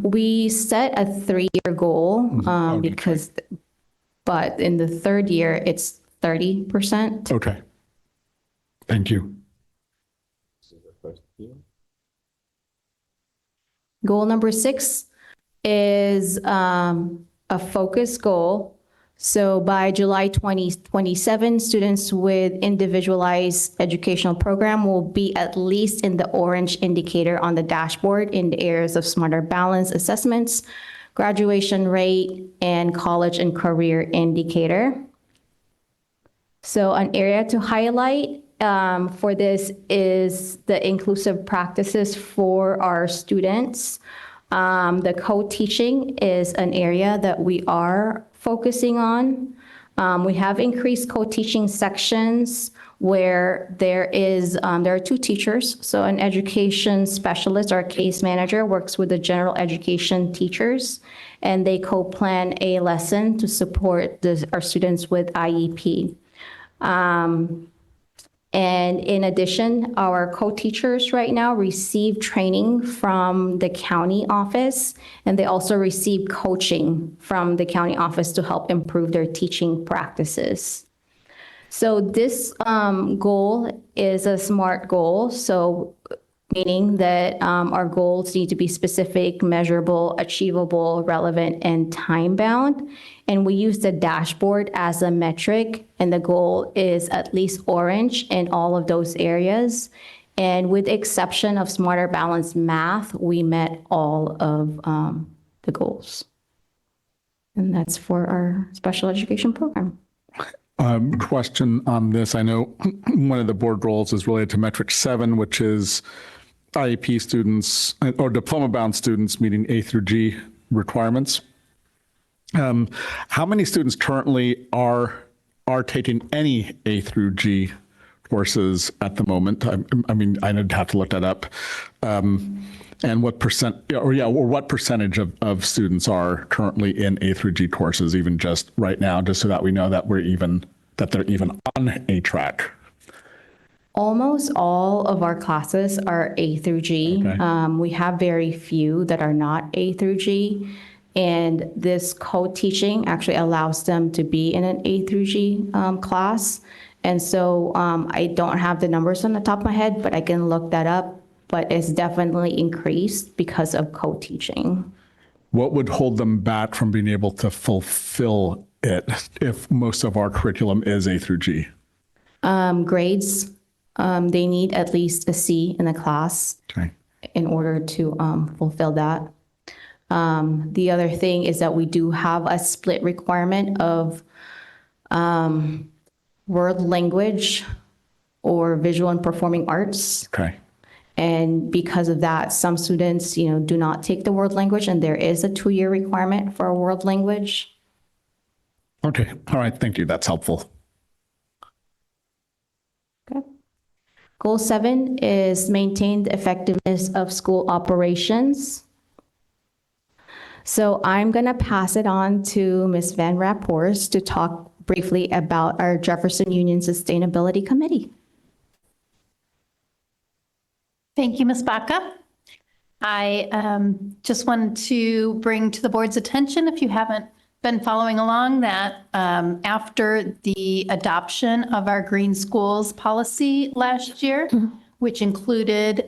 We set a 3-year goal but in the 3rd year, it's 30%. Okay. Thank you. Goal number 6 is a focus goal. So by July 2027, students with individualized educational program will be at least in the orange indicator on the dashboard in the areas of smarter balance assessments, graduation rate, and college and career indicator. So an area to highlight for this is the inclusive practices for our students. The co-teaching is an area that we are focusing on. We have increased co-teaching sections where there are two teachers. So an education specialist or a case manager works with the general education teachers, and they co-plan a lesson to support our students with IEP. And in addition, our co-teachers right now receive training from the county office, and they also receive coaching from the county office to help improve their teaching practices. So this goal is a SMART goal, so meaning that our goals need to be specific, measurable, achievable, relevant, and time-bound. And we use the dashboard as a metric, and the goal is at least orange in all of those areas. And with the exception of Smarter Balanced Math, we met all of the goals. And that's for our special education program. Question on this. I know one of the board goals is related to metric 7, which is IEP students or diploma-bound students meeting A through G requirements. How many students currently are taking any A through G courses at the moment? I mean, I'd have to look that up. And what percentage of students are currently in A through G courses, even just right now, just so that we know that they're even on a track? Almost all of our classes are A through G. Okay. We have very few that are not A through G. And this co-teaching actually allows them to be in an A through G class. And so I don't have the numbers on the top of my head, but I can look that up. But it's definitely increased because of co-teaching. What would hold them back from being able to fulfill it if most of our curriculum is A through G? Grades. They need at least a C in the class in order to fulfill that. The other thing is that we do have a split requirement of world language or visual and performing arts. Okay. And because of that, some students, do not take the world language, and there is a 2-year requirement for a world language. Okay. All right. Thank you. That's helpful. Okay. Goal 7 is maintain the effectiveness of school operations. So I'm going to pass it on to Ms. Van Raphorst to talk briefly about our Jefferson Union Sustainability Committee. Thank you, Ms. Baca. I just wanted to bring to the board's attention, if you haven't been following along, that after the adoption of our Green Schools policy last year, which included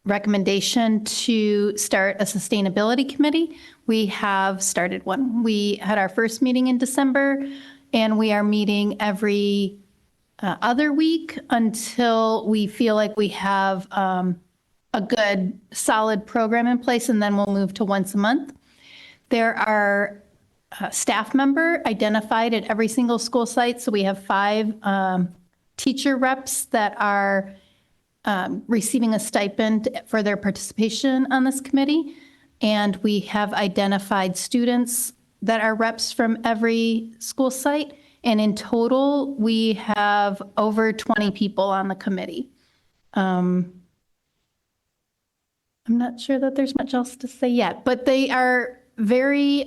recommendation to start a sustainability committee, we have started one. We had our first meeting in December, and we are meeting every other week until we feel like we have a good, solid program in place, and then we'll move to once a month. There are staff member identified at every single school site, so we have 5 teacher reps that are receiving a stipend for their participation on this committee, and we have identified students that are reps from every school site. And in total, we have over 20 people on the committee. I'm not sure that there's much else to say yet, but they are very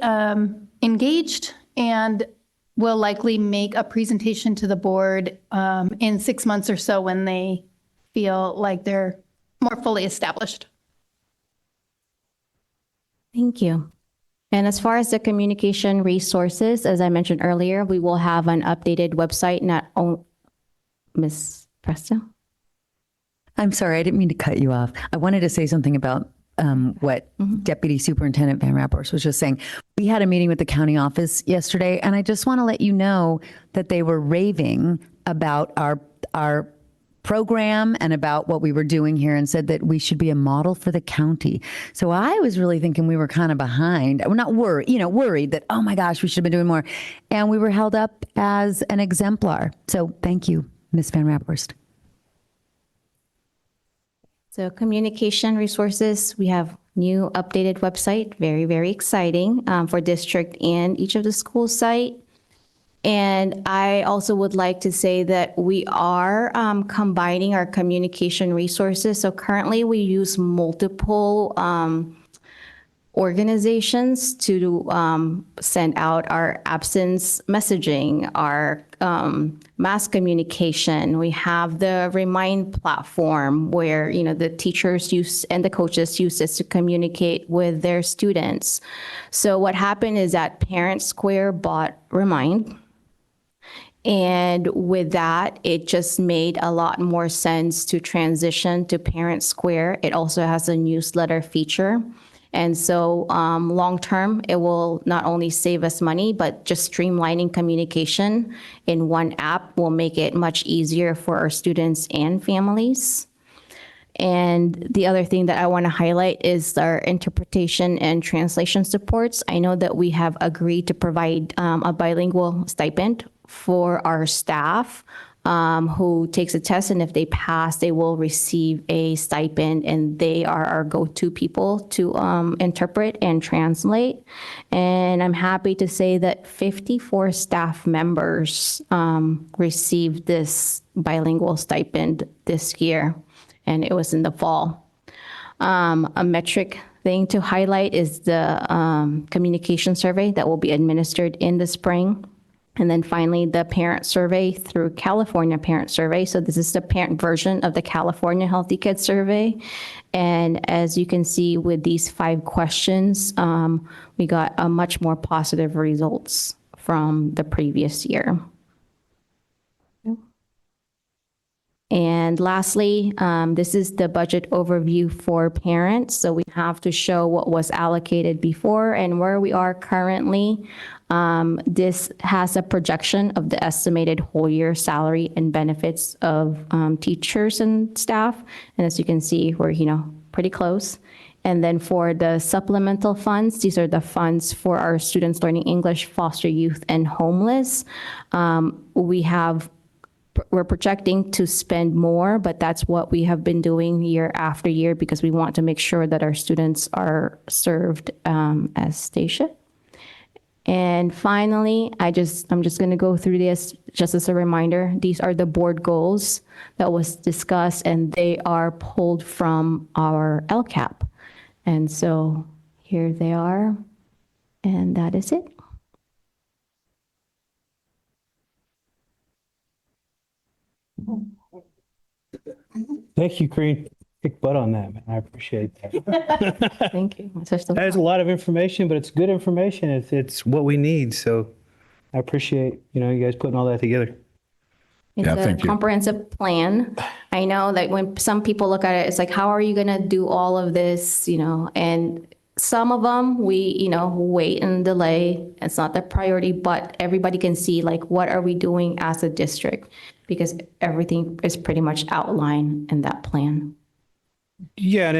engaged and will likely make a presentation to the board in 6 months or so when they feel like they're more fully established. Thank you. And as far as the communication resources, as I mentioned earlier, we will have an updated website, Ms. Presto? I'm sorry, I didn't mean to cut you off. I wanted to say something about what Deputy Superintendent Van Raphorst was just saying. We had a meeting with the county office yesterday, and I just want to let you know that they were raving about our program and about what we were doing here, and said that we should be a model for the county. So I was really thinking we were kind of behind. We're not worried that, oh my gosh, we should have been doing more. And we were held up as an exemplar. So thank you, Ms. Van Raphorst. So communication resources, we have new updated website, very, very exciting for district and each of the school site. And I also would like to say that we are combining our communication resources. So currently we use multiple organizations to send out our absence messaging, our mass communication. We have the Remind platform where, you know, the teachers use and the coaches use this to communicate with their students. So what happened is that Parent Square bought Remind. And with that, it just made a lot more sense to transition to Parent Square. It also has a newsletter feature. And so long-term, it will not only save us money, but just streamlining communication in one app will make it much easier for our students and families. And the other thing that I want to highlight is our interpretation and translation supports. I know that we have agreed to provide a bilingual stipend for our staff who takes a test, and if they pass, they will receive a stipend, and they are our go-to people to interpret and translate. And I'm happy to say that 54 staff members received this bilingual stipend this year, and it was in the fall. A metric thing to highlight is the communication survey that will be administered in the spring. And then finally, the parent survey through California Parent Survey. So this is the parent version of the California Healthy Kids Survey. And as you can see with these 5 questions, we got a much more positive results from the previous year. And lastly, this is the budget overview for parents. So we have to show what was allocated before and where we are currently. This has a projection of the estimated whole year salary and benefits of teachers and staff. And as you can see, we're, you know, pretty close. And then for the supplemental funds, these are the funds for our students learning English, foster youth, and homeless. We're projecting to spend more, but that's what we have been doing year after year because we want to make sure that our students are served as they should. And finally, I'm just going to go through this just as a reminder. These are the board goals that was discussed, and they are pulled from our LCAP. And so here they are, and that is it. Thank you, Kareen. Kick butt on that, man. I appreciate that. Thank you. There's a lot of information, but it's good information. It's what we need. So I appreciate, you know, you guys putting all that together. It's a comprehensive plan. I know that when some people look at it, it's like, how are you going to do all of this, you know? And some of them we, you know, wait and delay. It's not the priority, but everybody can see like, what are we doing as a district? Because everything is pretty much outlined in that plan. Yeah, and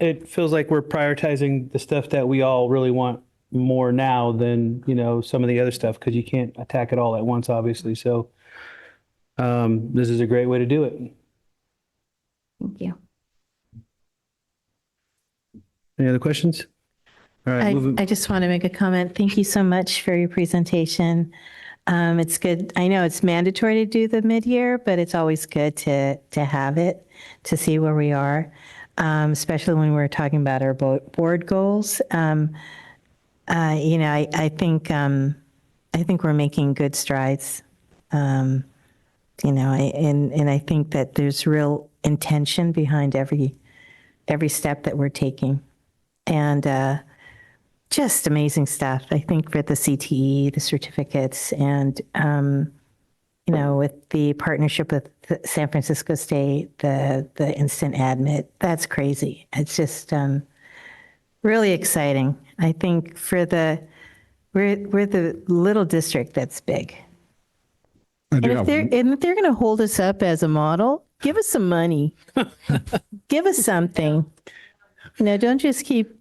it feels like we're prioritizing the stuff that we all really want more now than, you know, some of the other stuff, because you can't attack it all at once, obviously. So this is a great way to do it. Thank you. Any other questions? All right. I just want to make a comment. Thank you so much for your presentation. It's good. I know it's mandatory to do the mid-year, but it's always good to have it, to see where we are, especially when we're talking about our board goals. You know, I think we're making good strides. You know, and I think that there's real intention behind every step that we're taking, and just amazing stuff. I think for the CTE, the certificates, and you know, with the partnership with San Francisco State, the instant admit, that's crazy. It's just really exciting. I think for we're the little district that's big. And if they're going to hold us up as a model, give us some money. Give us something. You know, don't just keep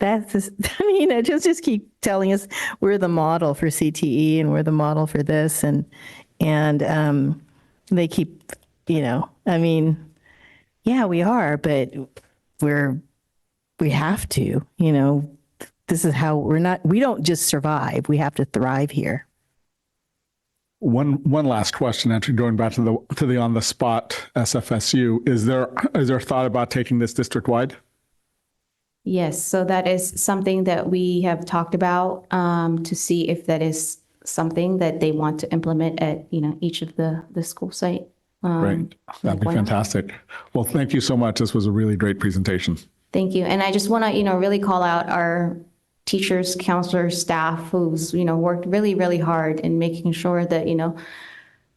just keep telling us we're the model for CTE and we're the model for this, and they keep, you know, I mean, yeah, we are, but we have to, you know, this is how we don't just survive, we have to thrive here. One last question, actually going back to the on the spot SFSU, is there thought about taking this district wide? Yes, so that is something that we have talked about to see if that is something that they want to implement at, each of the school site. Great, that'd be why not? fantastic. Well, thank you so much. This was a really great presentation. Thank you. And I just want to, really call out our teachers, counselors, staff who's, worked really, really hard in making sure that,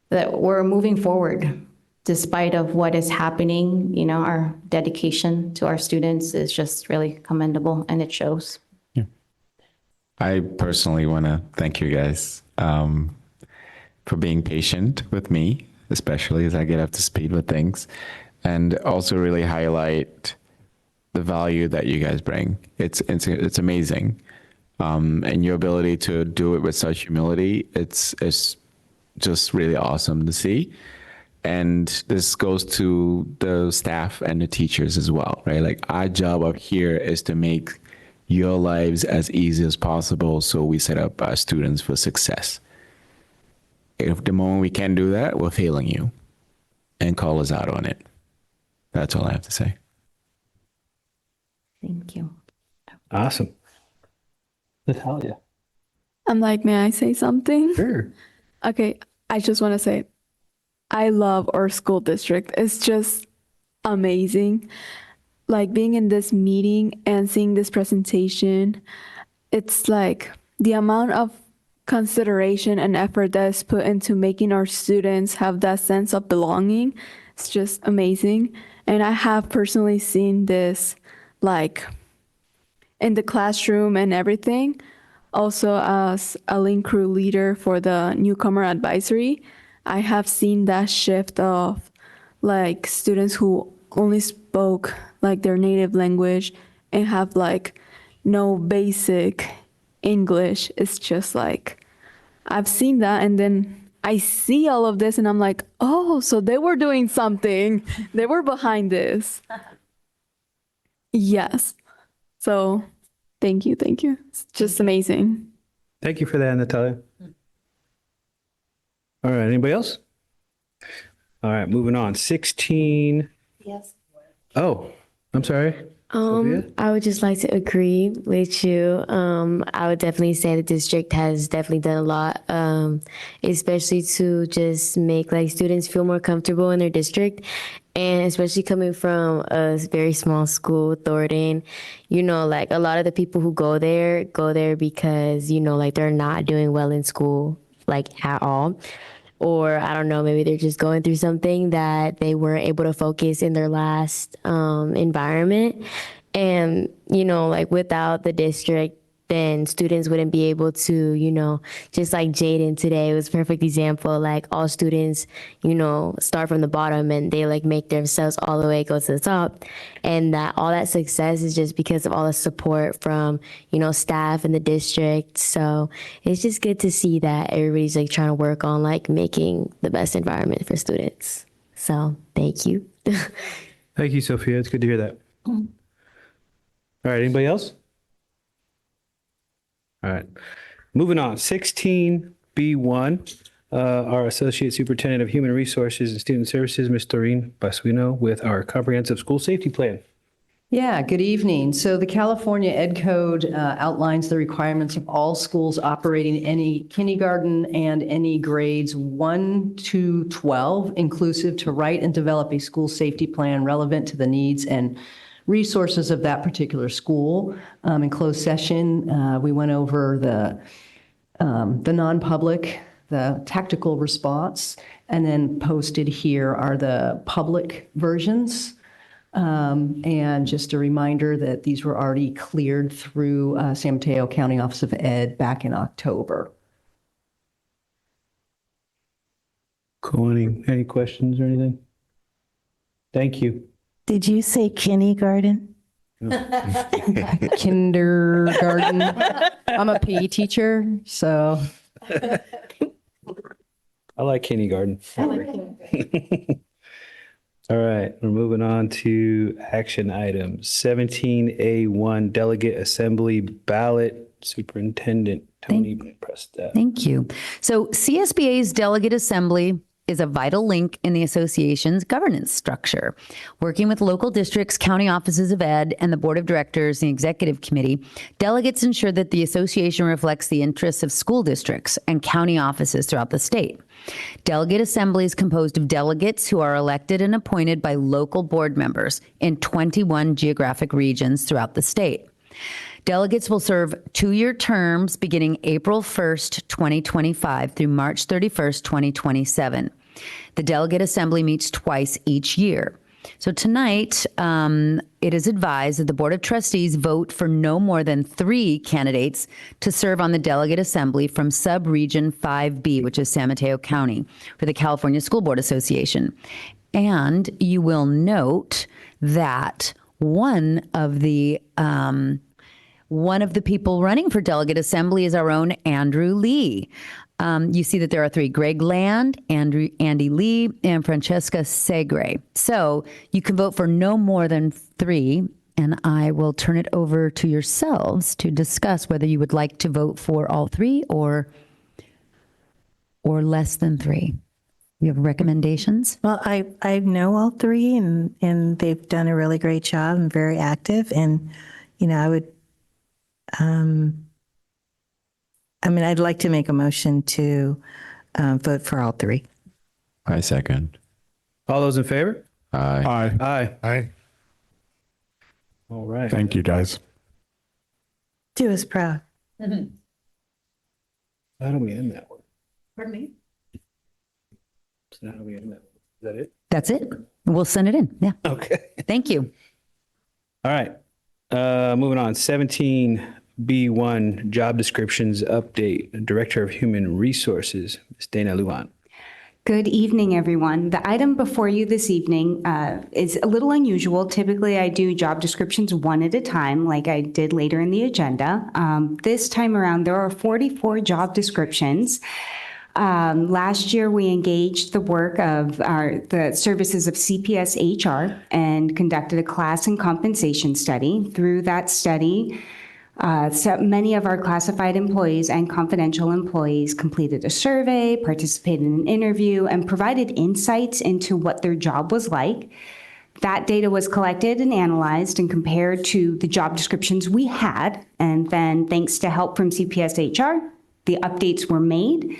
that we're moving forward despite of what is happening. Our dedication to our students is just really commendable, and it shows. I personally want to thank you guys for being patient with me, especially as I get up to speed with things, and also really highlight the value that you guys bring. It's amazing, and your ability to do it with such humility. It's just really awesome to see. And this goes to the staff and the teachers as well, right? Like, our job up here is to make your lives as easy as possible so we set up our students for success. If the moment we can't do that, we're failing you, and call us out on it. That's all I have to say. Thank you. Awesome. Natalia. I'm like, may I say something? Sure. Okay, I just want to say, I love our school district. It's just amazing. Like, being in this meeting and seeing this presentation, it's like the amount of consideration and effort that is put into making our students have that sense of belonging. It's just amazing. And I have personally seen this, like, in the classroom and everything. Also, as a link crew leader for the newcomer advisory, I have seen that shift of, like, students who only spoke like their native language and have like no basic English. It's just like, I've seen that, and then I see all of this and I'm like, oh, so they were doing something. They were behind this. Yes. So thank you. It's just amazing. Thank you for that, Natalia. All right, anybody else? All right, moving on. 16. Yes. Oh, I'm sorry. Sophia? I would just like to agree with you. I would definitely say the district has definitely done a lot, especially to just make like students feel more comfortable in their district. And especially coming from a very small school, Thornton, like a lot of the people who go there because, like they're not doing well in school, like at all. Or I don't know, maybe they're just going through something that they weren't able to focus in their last environment. And, like without the district, then students wouldn't be able to, just like Jaden today was a perfect example. Like all students, start from the bottom and they like make themselves all the way go to the top. And that all that success is just because of all the support from, staff in the district. So it's just good to see that everybody's like trying to work on like making the best environment for students. So thank you. Thank you, Sophia. It's good to hear that. All right, anybody else? All right, moving on. 16B1, our Associate Superintendent of Human Resources and Student Services, Ms. Doreen Basuino, with our comprehensive school safety plan. Yeah, good evening. So the California Ed Code outlines the requirements of all schools operating any kindergarten and any grades 1 to 12 inclusive to write and develop a school safety plan relevant to the needs and resources of that particular school. In closed session, we went over the non-public, the tactical response, and then posted here are the public versions. And just a reminder that these were already cleared through San Mateo County Office of Ed back in October. Cool. Any questions or anything? Thank you. Did you say kindergarten? Kindergarten. I'm a PE teacher, so. I like kindergarten. All right, we're moving on to action items. 17A1, Delegate Assembly Ballot Superintendent Tony Presta. Thank you. So CSBA's Delegate Assembly is a vital link in the association's governance structure. Working with local districts, county offices of ed, and the board of directors and executive committee, delegates ensure that the association reflects the interests of school districts and county offices throughout the state. Delegate Assembly is composed of delegates who are elected and appointed by local board members in 21 geographic regions throughout the state. Delegates will serve 2-year terms beginning April 1st, 2025 through March 31st, 2027. The Delegate Assembly meets twice each year. So tonight, it is advised that the Board of Trustees vote for no more than 3 candidates to serve on the Delegate Assembly from Subregion 5B, which is San Mateo County, for the California School Board Association. And you will note that one of the people running for Delegate Assembly is our own Andrew Lee. You see that there are 3: Greg Land, Andy Lee, and Francesca Segre. So you can vote for no more than 3, and I will turn it over to yourselves to discuss whether you would like to vote for all 3 or less than 3. You have recommendations? Well, I know all 3 and they've done a really great job and very active. And, I would, I'd like to make a motion to vote for all 3. I second. All those in favor? Aye. Aye. Aye. All right. Thank you, guys. Do us proud. How do we end that one? Pardon me? So how do we end that? Is that it? That's it. We'll send it in. Yeah. Okay. Thank you. All right. Moving on. 17B1 job descriptions update. Director of Human Resources, Ms. Dana Lujan. Good evening, everyone. The item before you this evening is a little unusual. Typically, I do job descriptions one at a time, like I did later in the agenda. This time around, there are 44 job descriptions. Last year, we engaged the work of the services of CPS HR and conducted a class and compensation study. Through that study, so many of our classified employees and confidential employees completed a survey, participated in an interview, and provided insights into what their job was like. That data was collected and analyzed and compared to the job descriptions we had. And then, thanks to help from CPS HR, the updates were made.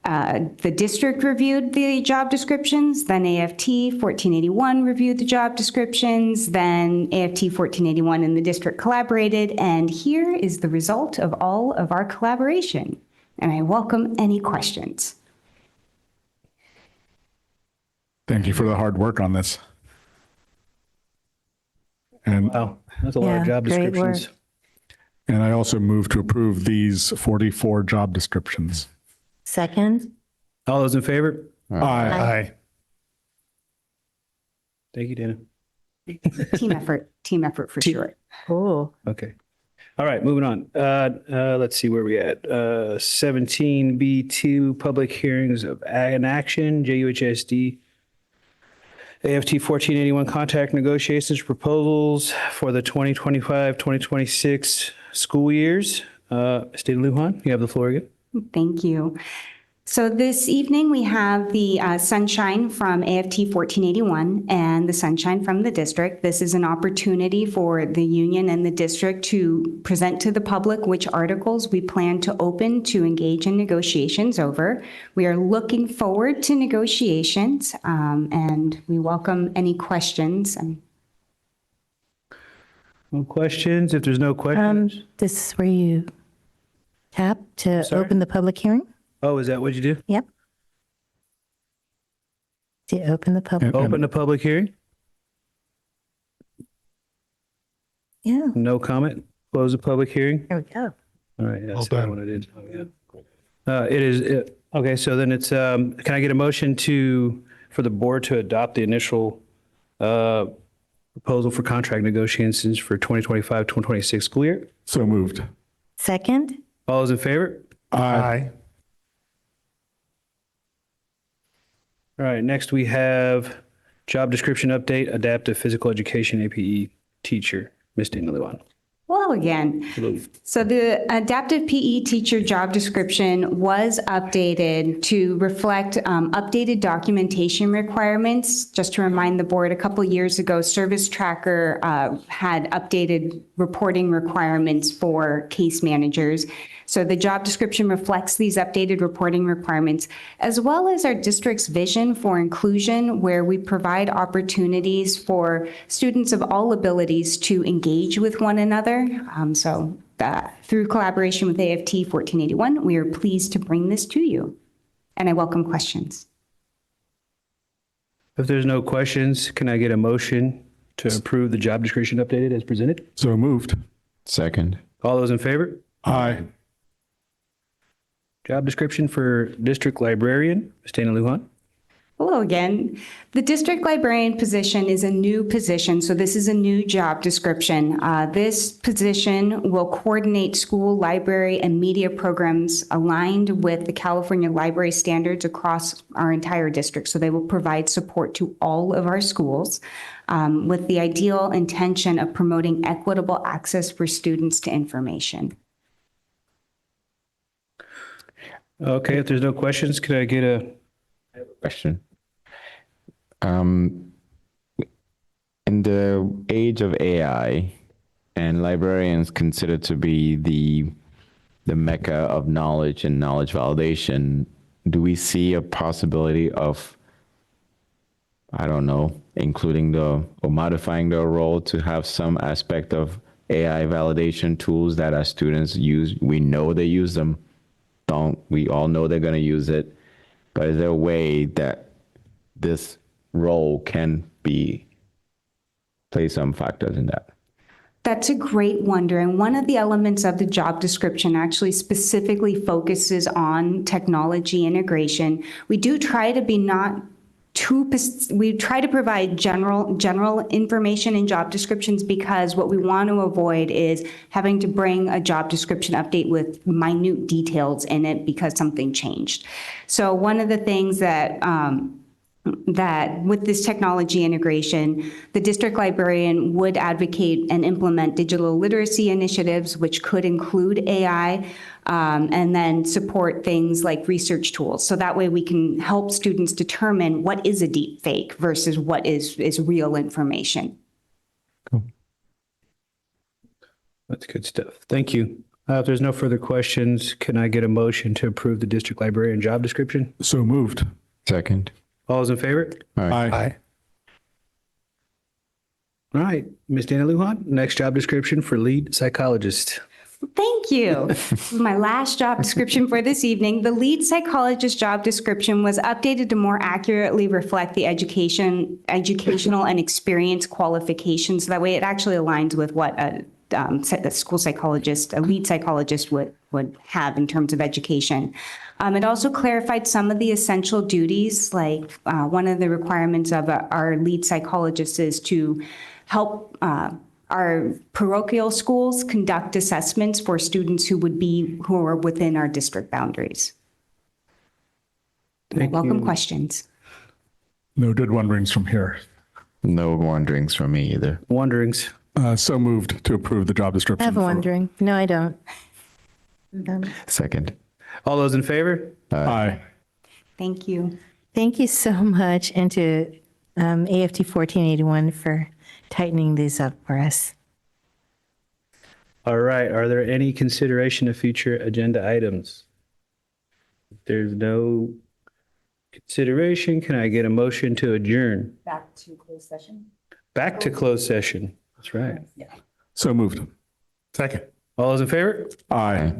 The district reviewed the job descriptions, then AFT 1481 reviewed the job descriptions, then AFT 1481 and the district collaborated, and here is the result of all of our collaboration. And I welcome any questions. Thank you for the hard work on this. And Wow, that's a lot of job great descriptions. work. And I also move to approve these 44 job descriptions. Second? All those in favor? Aye. Aye. Thank you, Dana. Team effort for sure. Oh, Okay. All right, moving on. Let's see where we at. 17B2 public hearings of an action, JUHSD. AFT 1481 contract negotiations proposals for the 2025-2026 school years. Ms. Dana Lujan, you have the floor again. Thank you. So this evening, we have the sunshine from AFT 1481 and the sunshine from the district. This is an opportunity for the union and the district to present to the public which articles we plan to open to engage in negotiations over. We are looking forward to negotiations, and we welcome any questions. No questions? If there's no questions? this is where you tap to Sorry? open the public hearing? Oh, is that what you do? Yep. To open the public. Open the public hearing? Yeah, No comment? Close the public hearing? there we go. All right, that's Well not done. what I did. Oh, yeah. It is, okay, so then it's, can I get a motion for the board to adopt the initial proposal for contract negotiations for 2025-2026 school year? So moved. Second? All those in favor? Aye. All right, next we have job description update, adaptive physical education APE teacher, Ms. Dana Lujan. Hello again. So the adaptive PE teacher job description was updated to reflect updated documentation requirements. Just to remind the board, a couple years ago, Service Tracker had updated reporting requirements for case managers. So the job description reflects these updated reporting requirements, as well as our district's vision for inclusion, where we provide opportunities for students of all abilities to engage with one another. Through collaboration with AFT 1481, we are pleased to bring this to you. And I welcome questions. If there's no questions, can I get a motion to approve the job description updated as presented? So moved. Second. All those in favor? Aye. Job description for district librarian, Ms. Dana Lujan. Hello again. The district librarian position is a new position, so this is a new job description. This position will coordinate school, library, and media programs aligned with the California library standards across our entire district. So they will provide support to all of our schools with the ideal intention of promoting equitable access for students to information. Okay, if there's no questions, could I get a Question. In the age of AI, and librarians considered to be the mecca of knowledge and knowledge validation, do we see a possibility of, I don't know, including or modifying the role to have some aspect of AI validation tools that our students use? We know they use them. We all know they're going to use it, but is there a way that this role can play some factors in that? That's a great wonder. And one of the elements of the job description actually specifically focuses on technology integration. We do try to be we try to provide general information in job descriptions, because what we want to avoid is having to bring a job description update with minute details in it because something changed. So one of the things that with this technology integration, the district librarian would advocate and implement digital literacy initiatives, which could include AI, and then support things like research tools. So that way we can help students determine what is a deep fake versus what is real information. That's good stuff. Thank you. If there's no further questions, can I get a motion to approve the district librarian job description? So moved. Second. All those in favor? Aye. All right, Ms. Dana Lujan, next job description for lead psychologist. Thank you. My last job description for this evening, the lead psychologist job description was updated to more accurately reflect the educational and experience qualifications. That way it actually aligns with what a school psychologist, a lead psychologist would have in terms of education. It also clarified some of the essential duties, like one of the requirements of our lead psychologist is to help our parochial schools conduct assessments for students who are within our district boundaries. Welcome questions. Noted wonderings from here. No wonderings from me either. Wonderings. So moved to approve the job description. I have a wondering. No, I don't. Second. All those in favor? Aye. Thank you. Thank you so much, and to AFT 1481 for tightening these up for us. All right, are there any consideration of future agenda items? If there's no consideration, can I get a motion to adjourn? Back to closed session. Back to closed session. That's right. So moved. Second. All those in favor? Aye.